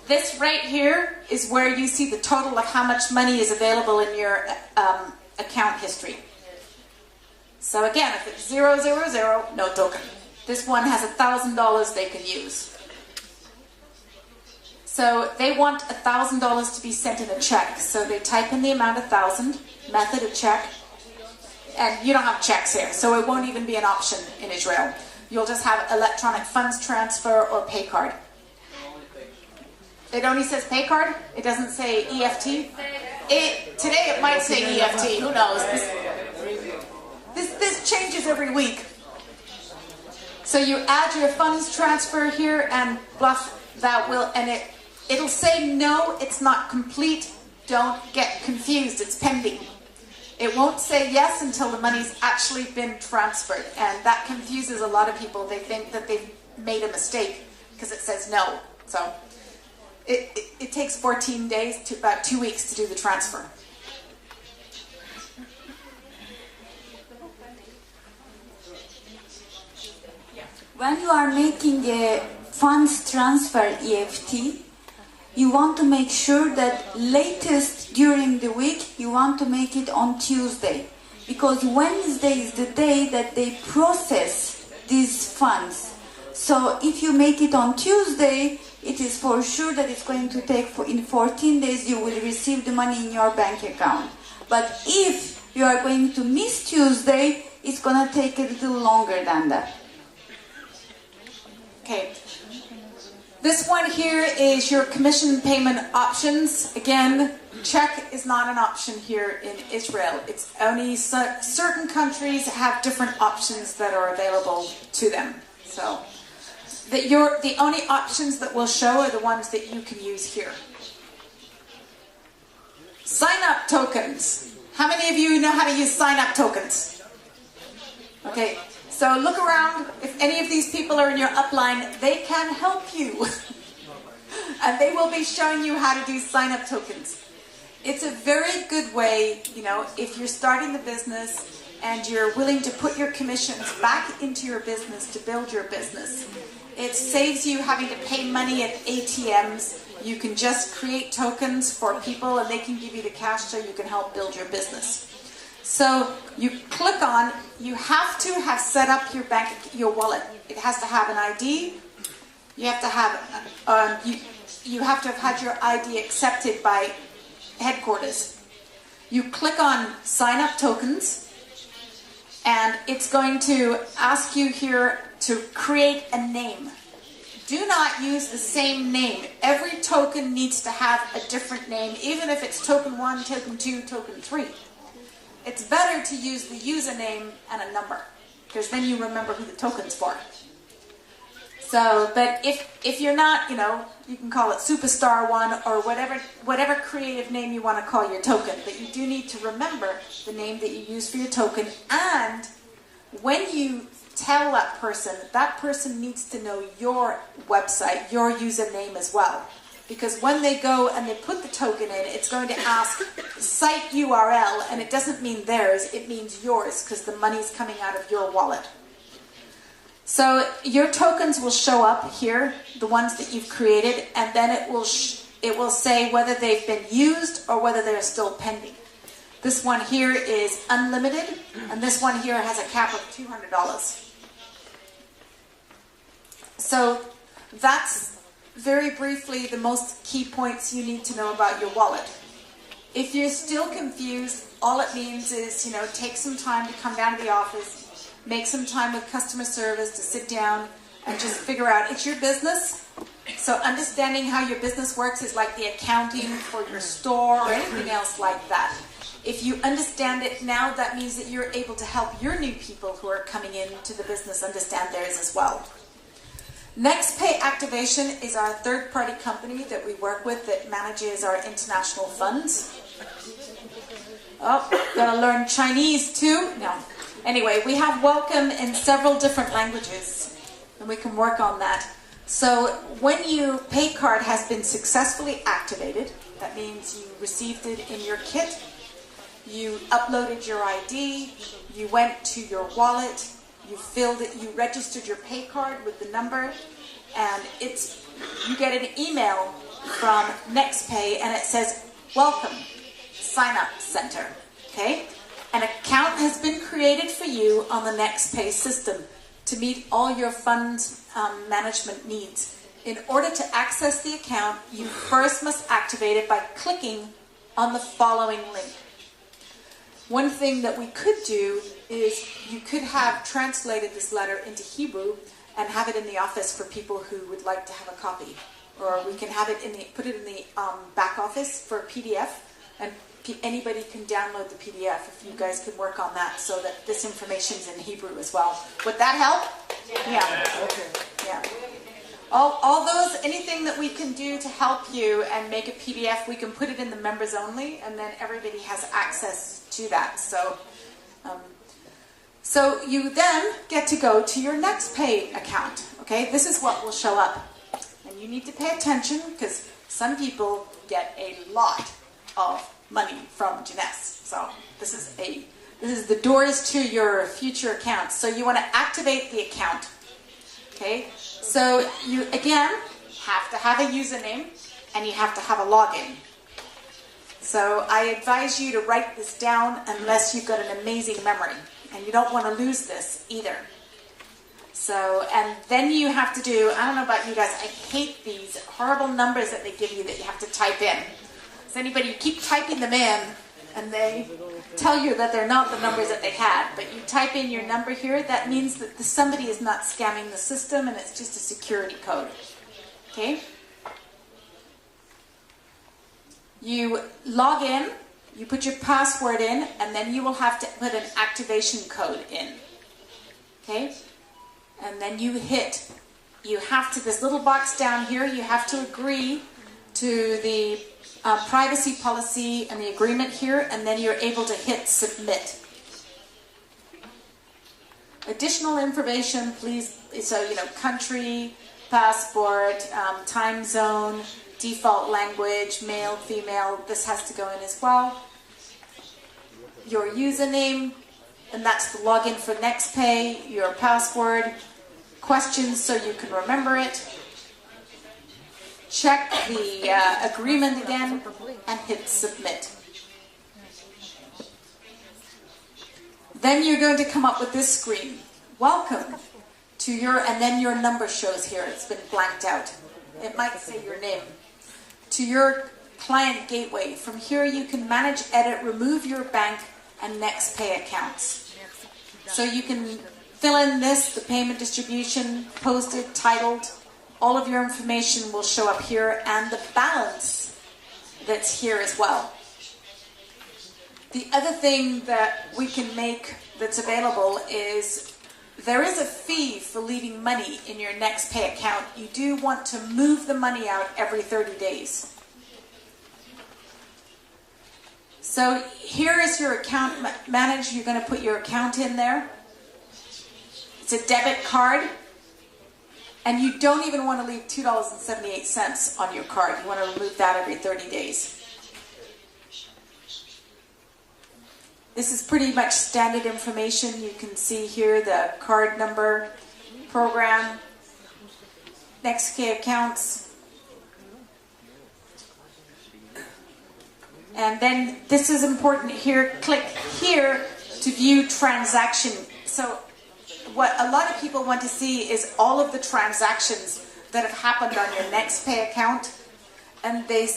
This right here is where you see the total of how much money is available in your account history. So again, if it's 000, no token. This one has $1,000 they can use. So they want $1,000 to be sent in a check. So they type in the amount 1,000, method of check, and you don't have checks here, so it won't even be an option in Israel. You'll just have electronic funds transfer or pay card. It only says pay card? It doesn't say EFT? Today it might say EFT, who knows? This changes every week. So you add your funds transfer here and bluff that will, and it'll say no, it's not complete. Don't get confused, it's pending. It won't say yes until the money's actually been transferred, and that confuses a lot of people. They think that they've made a mistake because it says no. So it takes 14 days to about 2 weeks to do the transfer. When you are making a funds transfer EFT, you want to make sure that latest during the week, you want to make it on Tuesday. Because Wednesday is the day that they process these funds. So if you make it on Tuesday, it is for sure that it's going to take, in 14 days, you will receive the money in your bank account. But if you are going to miss Tuesday, it's going to take a little longer than that. Okay. This one here is your commission payment options. Again, check is not an option here in Israel. It's only certain countries have different options that are available to them. So the only options that will show are the ones that you can use here. Sign up tokens. How many of you know how to use sign up tokens? Okay. So look around. If any of these people are in your upline, they can help you. And they will be showing you how to do sign-up tokens. It's a very good way, if you're starting the business and you're willing to put your commissions back into your business to build your business. It saves you having to pay money at ATMs. You can just create tokens for people and they can give you the cash so you can help build your business. So you click on, you have to have set up your wallet. It has to have an ID. You have to have you have to have had your ID accepted by headquarters. You click on sign up tokens, and it's going to ask you here to create a name. Do not use the same name. Every token needs to have a different name, even if it's token 1, token 2, token 3. It's better to use the username and a number, because then you remember who the token's for. So, but if you're not, you can call it Superstar 1 or whatever creative name you want to call your token. But you do need to remember the name that you use for your token. And when you tell that person needs to know your website, your username as well. Because when they go and they put the token in, it's going to ask site URL, and it doesn't mean theirs, it means yours, because the money's coming out of your wallet. So your tokens will show up here, the ones that you've created, and then it will say whether they've been used or whether they're still pending. This one here is unlimited, and this one here has a cap of $200. So that's very briefly the most key points you need to know about your wallet. If you're still confused, all it means is, take some time to come down to the office, make some time with customer service to sit down and just figure out, it's your business. So understanding how your business works is like the accounting for your store or anything else like that. If you understand it now, that means that you're able to help your new people who are coming into the business understand theirs as well. NextPay Activation is our third-party company that we work with that manages our international funds. Oh, gotta learn Chinese too? No. Anyway, we have welcome in several different languages, and we can work on that. So when your pay card has been successfully activated, that means you received it in your kit, you uploaded your ID, you went to your wallet, you filled it, you registered your pay card with the number, and you get an email from NextPay, and it says, welcome, sign up center, okay? An account has been created for you on the NextPay system to meet all your funds management needs. In order to access the account, you first must activate it by clicking on the following link. One thing that we could do is you could have translated this letter into Hebrew and have it in the office for people who would like to have a copy. Or we can have it put it in the back office for a PDF, and anybody can download the PDF if you guys could work on that so that this information's in Hebrew as well. Would that help? Yeah. Okay. Yeah. All those, anything that we can do to help you and make a PDF, we can put it in the members only, and then everybody has access to that. So you then get to go to your next pay account. Okay, this is what will show up. And you need to pay attention because some people get a lot of money from Jeunesse. So this is the doors to your future accounts. So you want to activate the account. Okay, so you again have to have a username and you have to have a login. So I advise you to write this down unless you've got an amazing memory. And you don't want to lose this either. So, and then you have to do, I don't know about you guys, I hate these horrible numbers that they give you that you have to type in. Does anybody, you keep typing them in and they tell you that they're not the numbers that they had, but you type in your number here, that means that somebody is not scamming the system and it's just a security code. Okay? You log in. You put your password in, and then you will have to put an activation code in. Okay? And then you have to, this little box down here, you have to agree to the privacy policy and the agreement here, and then you're able to hit submit. Additional information, please, so, country, passport, time zone, default language, male, female, this has to go in as well. Your username, and that's the login for NextPay, your password, questions so you can remember it. Check the agreement again and hit submit. Then you're going to come up with this screen. Welcome to and then your number shows here, it's been blanked out. It might say your name. To your client gateway. From here you can manage, edit, remove your bank and NextPay accounts. So you can fill in this, the payment distribution, posted, titled. All of your information will show up here and the balance that's here as well. The other thing that we can make that's available is there is a fee for leaving money in your NextPay account. You do want to move the money out every 30 days. So here is your account managed. You're going to put your account in there. It's a debit card. And you don't even want to leave $2.78 on your card. You want to remove that every 30 days. This is pretty much standard information. You can see here the card number, program, NextPay accounts. And then this is important here. Click here to view transaction. So what a lot of people want to see is all of the transactions that have happened on your NextPay account. And they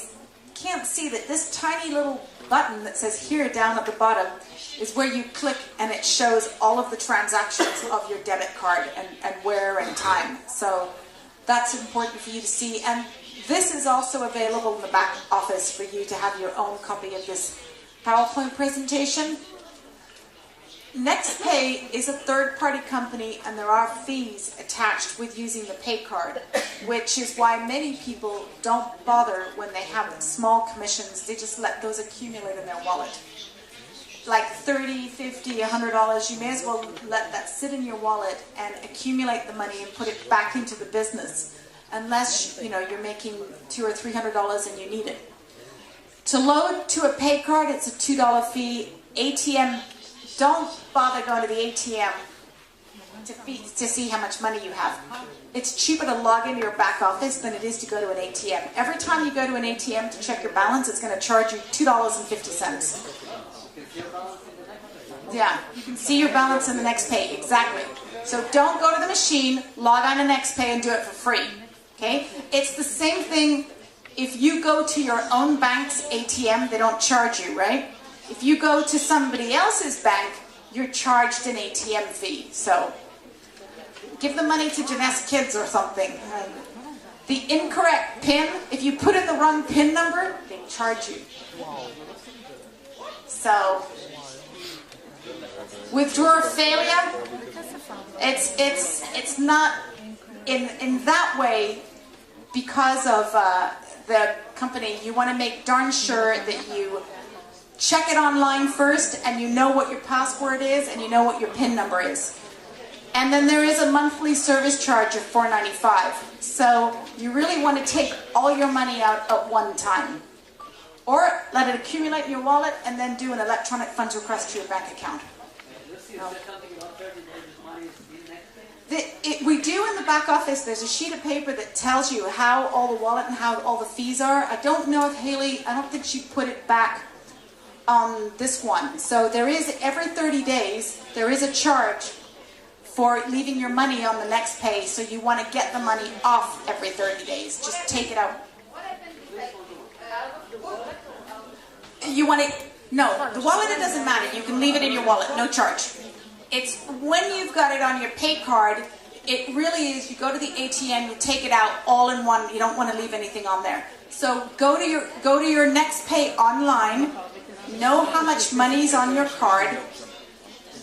can't see that this tiny little button that says here down at the bottom is where you click and it shows all of the transactions of your debit card and where and time. So that's important for you to see. And this is also available in the back office for you to have your own copy of this PowerPoint presentation. NextPay is a third-party company and there are fees attached with using the pay card, which is why many people don't bother when they have small commissions. They just let those accumulate in their wallet. Like $30, $50, $100, you may as well let that sit in your wallet and accumulate the money and put it back into the business, unless you're making $200 or $300 and you need it. To load to a pay card, it's a $2 fee. ATM, don't bother going to the ATM to see how much money you have. It's cheaper to log into your back office than it is to go to an ATM. Every time you go to an ATM to check your balance, it's going to charge you $2.50. Yeah, you can see your balance in the NextPay, exactly. So don't go to the machine, log on to NextPay and do it for free. Okay? It's the same thing if you go to your own bank's ATM, they don't charge you, right? If you go to somebody else's bank, you're charged an ATM fee. So give the money to Jeunesse Kids or something. The incorrect PIN, if you put in the wrong PIN number, they charge you. So withdrawal failure, it's not in that way because of the company. You want to make darn sure that you check it online first, and you know what your password is, and you know what your PIN number is. And then there is a monthly service charge of $4.95. So you really want to take all your money out at one time. Or let it accumulate in your wallet and then do an electronic funds request to your bank account. We do in the back office, there's a sheet of paper that tells you how all the wallet and how all the fees are. I don't know if Haley, I don't think she put it back on this one. So there is, every 30 days, there is a charge for leaving your money on the next pay. So you want to get the money off every 30 days. Just take it out. You want to, no, the wallet, it doesn't matter. You can leave it in your wallet, no charge. It's when you've got it on your pay card, it really is, you go to the ATM, you take it out all in one. You don't want to leave anything on there. So go to your next pay online, know how much money's on your card,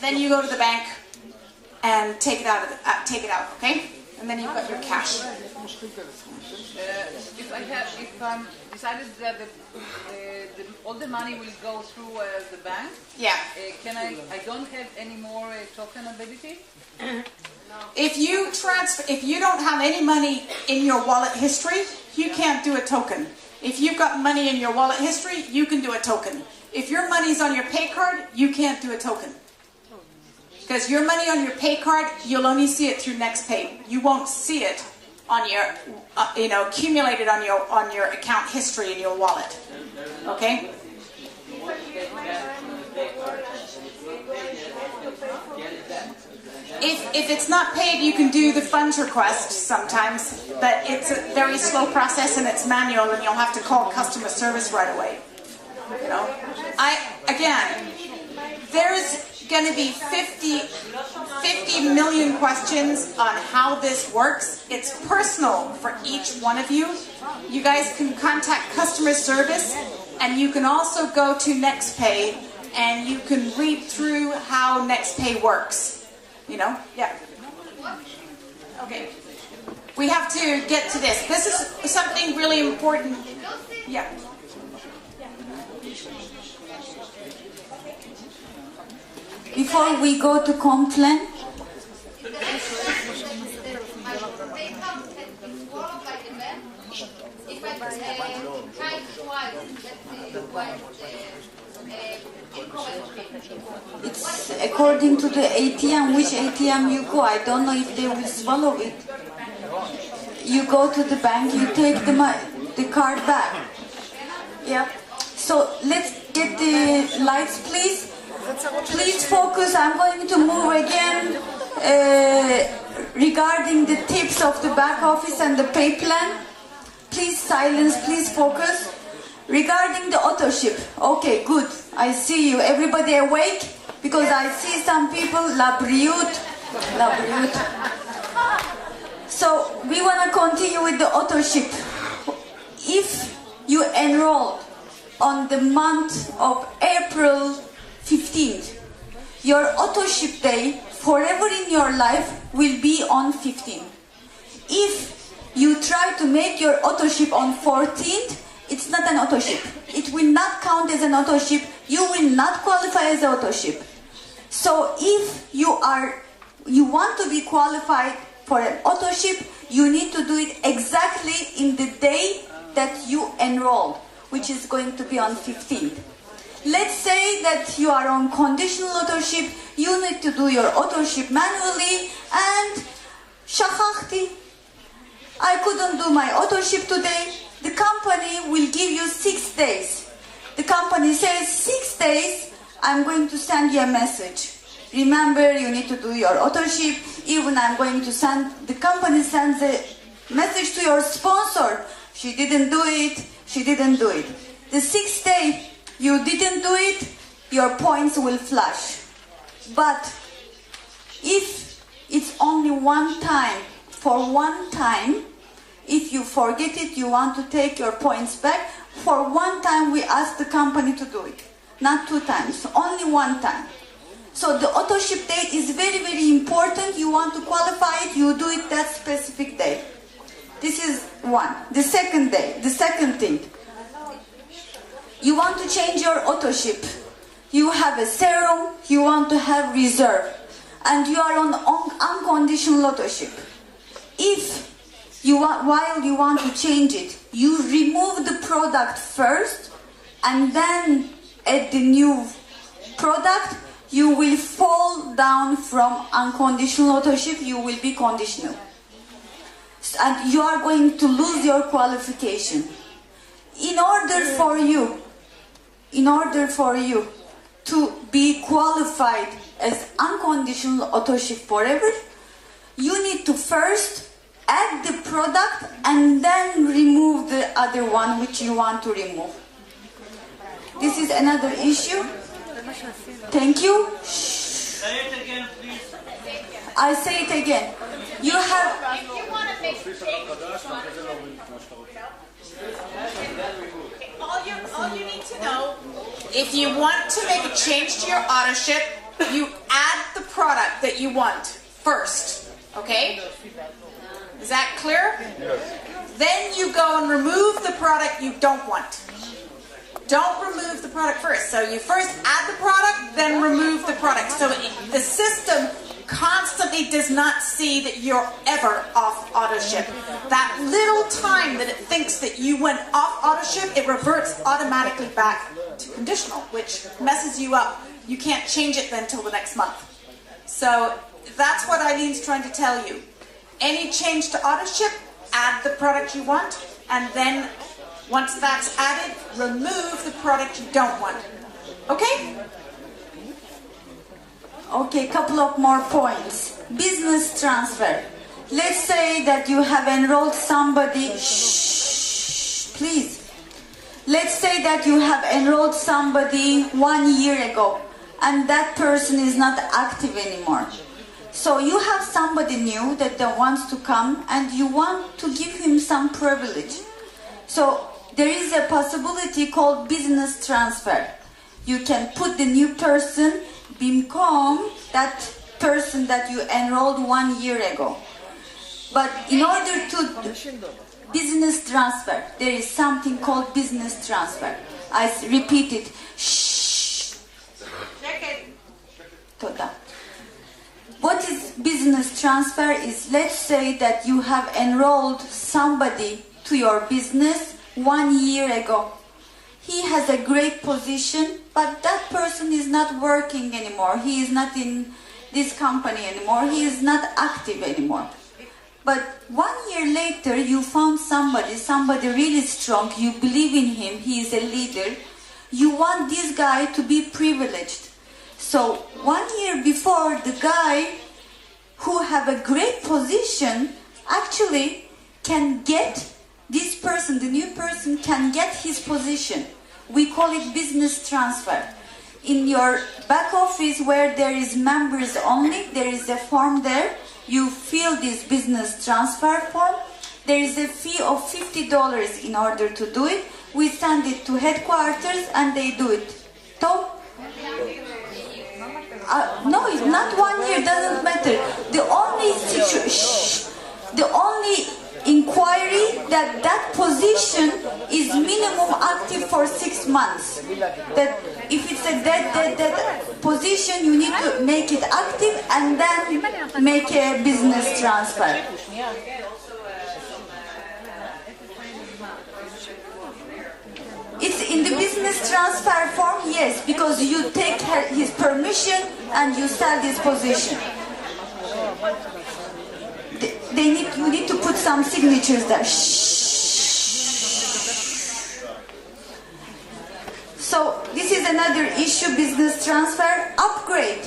then you go to the bank and take it out, okay? And then you've got your cash. If I'm decided that all the money will go through the bank, yeah. I don't have any more token ability? If you don't have any money in your wallet history, you can't do a token. If you've got money in your wallet history, you can do a token. If your money's on your pay card, you can't do a token. Because your money on your pay card, you'll only see it through next pay. You won't see it on your, accumulated on your account history in your wallet. Okay? If it's not paid, you can do the funds request sometimes, but it's a very slow process and it's manual, and you'll have to call customer service right away. There's going to be 50 million questions on how this works. It's personal for each one of you. You guys can contact customer service, and you can also go to NextPay, and you can read through how NextPay works. Yeah. Okay. We have to get to this. This is something really important. Yeah. Before we go to complaint, it's according to the ATM, which ATM you go. I don't know if they will swallow it. You go to the bank, you take the card back. Yeah. So let's get the lights, please. Please focus. I'm going to move again regarding the tips of the back office and the pay plan. Please silence, please focus. Regarding the auto ship. Okay, good. I see you. Everybody awake? Because I see some people, la briut. So we want to continue with the auto ship. If you enrolled on the month of April 15th, your auto ship day forever in your life will be on 15th. If you try to make your auto ship on 14th, it's not an auto ship. It will not count as an auto ship. You will not qualify as an auto ship. So if you want to be qualified for an auto ship, you need to do it exactly in the day that you enrolled, which is going to be on 15th. Let's say that you are on conditional auto ship, you need to do your auto ship manually, and shachachti, I couldn't do my auto ship today. The company will give you 6 days. The company says 6 days, I'm going to send you a message. Remember, you need to do your auto ship. Even I'm going to the company sends a message to your sponsor. She didn't do it. The 6th day, you didn't do it, your points will flash. But if it's only one time, for one time, if you forget it, you want to take your points back, for one time we ask the company to do it. Not 2 times, only 1 time. So the auto ship date is very, very important. You want to qualify it, you do it that specific day. This is one. The second thing. You want to change your auto ship. You have a serum, you want to have reserve, and you are on unconditional auto ship. If you want, while you want to change it, you remove the product first and then add the new product, you will fall down from unconditional auto ship, you will be conditional. And you are going to lose your qualification. In order for you to be qualified as unconditional auto ship forever, you need to first add the product and then remove the other one which you want to remove. This is another issue. Thank you. Say it again, please. I say it again. You have... If you want to make a change, all you need to know, If you want to make a change to your auto ship, you add the product that you want first. Okay? Is that clear? Yes. Then you go and remove the product you don't want. Don't remove the product first. So you first add the product, then remove the product. So the system constantly does not see that you're ever off auto ship. That little time that it thinks that you went off auto ship, it reverts automatically back to conditional, which messes you up. You can't change it then till the next month. So that's what Eileen's trying to tell you. Any change to auto ship, add the product you want, and then once that's added, remove the product you don't want. Okay? Okay, couple of more points. Business transfer. Let's say that you have enrolled somebody. Shh, please. Let's say that you have enrolled somebody 1 year ago and that person is not active anymore. So you have somebody new that wants to come and you want to give him some privilege. So there is a possibility called business transfer. You can put the new person become that person that you enrolled 1 year ago. But in order to business transfer, there is something called business transfer. I repeat it. Shh. Check it. Toda. What is business transfer is, let's say that you have enrolled somebody to your business 1 year ago. He has a great position, but that person is not working anymore. He is not in this company anymore. He is not active anymore. But 1 year later, you found somebody really strong. You believe in him. He is a leader. You want this guy to be privileged. So 1 year before, the guy who have a great position actually can get this person, the new person can get his position. We call it business transfer. In your back office where there is members only, there is a form there. You fill this business transfer form. There is a fee of $50 in order to do it. We send it to headquarters and they do it. So, no, it's not 1 year, doesn't matter. The only inquiry that position is minimum active for 6 months. That if it's a dead position, you need to make it active and then make a business transfer. It's in the business transfer form, yes, because you take his permission and you sell this position. You need to put some signatures there. So this is another issue, business transfer. Upgrade.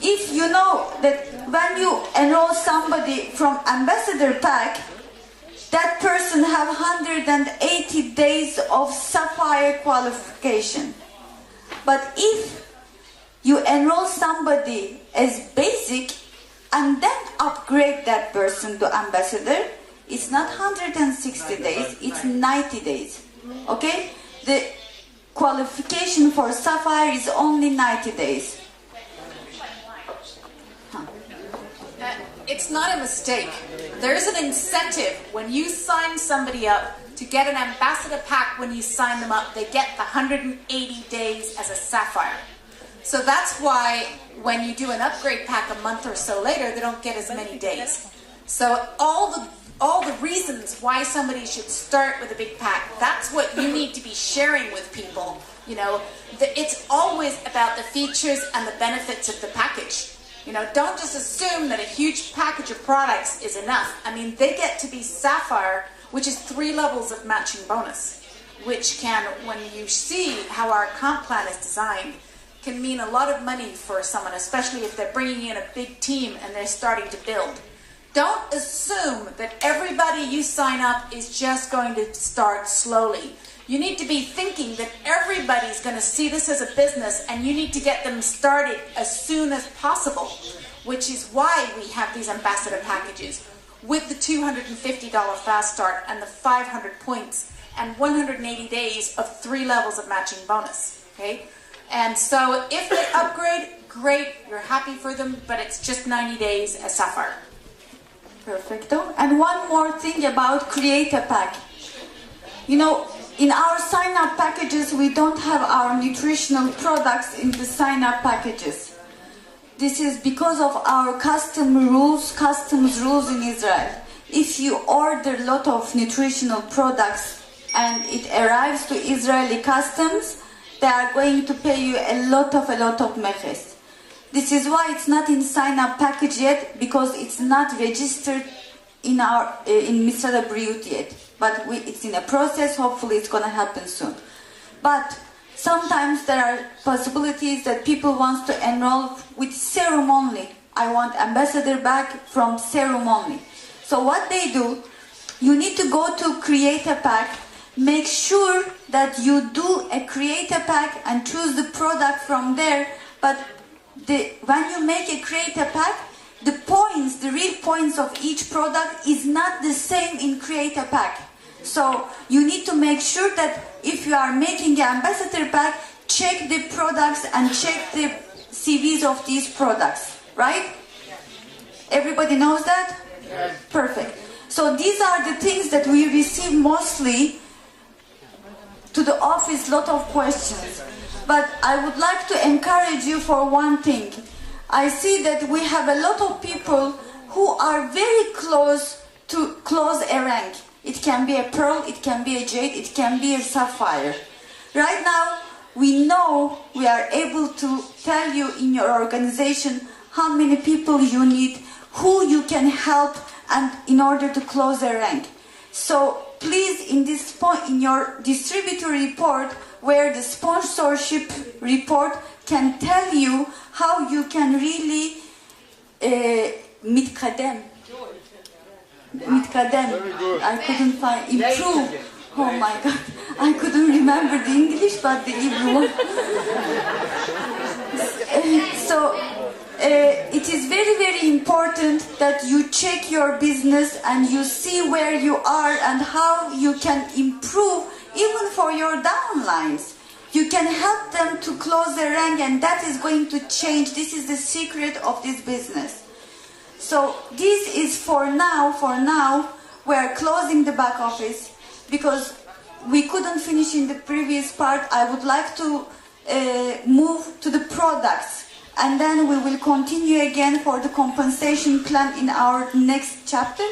If you know that when you enroll somebody from ambassador pack, that person have 180 days of sapphire qualification. But if you enroll somebody as basic and then upgrade that person to ambassador, it's not 160 days, it's 90 days. Okay? The qualification for sapphire is only 90 days. It's not a mistake. there's an incentive when you sign somebody up to get an ambassador pack. When you sign them up, they get the 180 days as a sapphire. So that's why when you do an upgrade pack a month or so later, they don't get as many days. So all the reasons why somebody should start with a big pack, that's what you need to be sharing with people. You know, it's always about the features and the benefits of the package. You know, don't just assume that a huge package of products is enough. I mean, they get to be sapphire, which is 3 levels of matching bonus, which can, when you see how our comp plan is designed, can mean a lot of money for someone, especially if they're bringing in a big team and they're starting to build. Don't assume that everybody you sign up is just going to start slowly. You need to be thinking that everybody's going to see this as a business, and you need to get them started as soon as possible, which is why we have these ambassador packages with the $250 fast start and the 500 points and 180 days of 3 levels of matching bonus. Okay? And so if they upgrade, great, you're happy for them, but it's just 90 days as sapphire. Perfecto. And one more thing about Create a Pack. You know, in our sign-up packages, we don't have our nutritional products in the sign-up packages. This is because of our customs rules in Israel. If you order a lot of nutritional products and it arrives to Israeli customs, they are going to pay you a lot of meches. This is why it's not in sign-up package yet, because it's not registered in our in Misrad HaBriut yet. But it's in a process. Hopefully it's going to happen soon. But sometimes there are possibilities that people want to enroll with serum only. I want ambassador back from serum only. So what they do, you need to go to Create a Pack. Make sure that you do a Create a Pack and choose the product from there. But when you make a Create a Pack, the points, the real points of each product is not the same in Create a Pack. So you need to make sure that if you are making an ambassador pack, check the products and check the CVs of these products, right? Everybody knows that? Yes. Perfect. So these are the things that we receive mostly to the office, lot of questions. But I would like to encourage you for one thing. I see that we have a lot of people who are very close to close a rank. It can be a pearl, it can be a jade, it can be a sapphire. Right now, we know we are able to tell you in your organization how many people you need, who you can help, and in order to close a rank. So please, in this point, in your distributor report, where the sponsorship report can tell you how you can really מתקדם. I couldn't find improve. Oh my God, I couldn't remember the English, but the Hebrew one. So it is very, very important that you check your business and you see where you are and how you can improve, even for your downlines. You can help them to close the rank, and that is going to change. This is the secret of this business. So this is for now. For now, we are closing the back office because we couldn't finish in the previous part. I would like to move to the products, and then we will continue again for the compensation plan in our next chapter.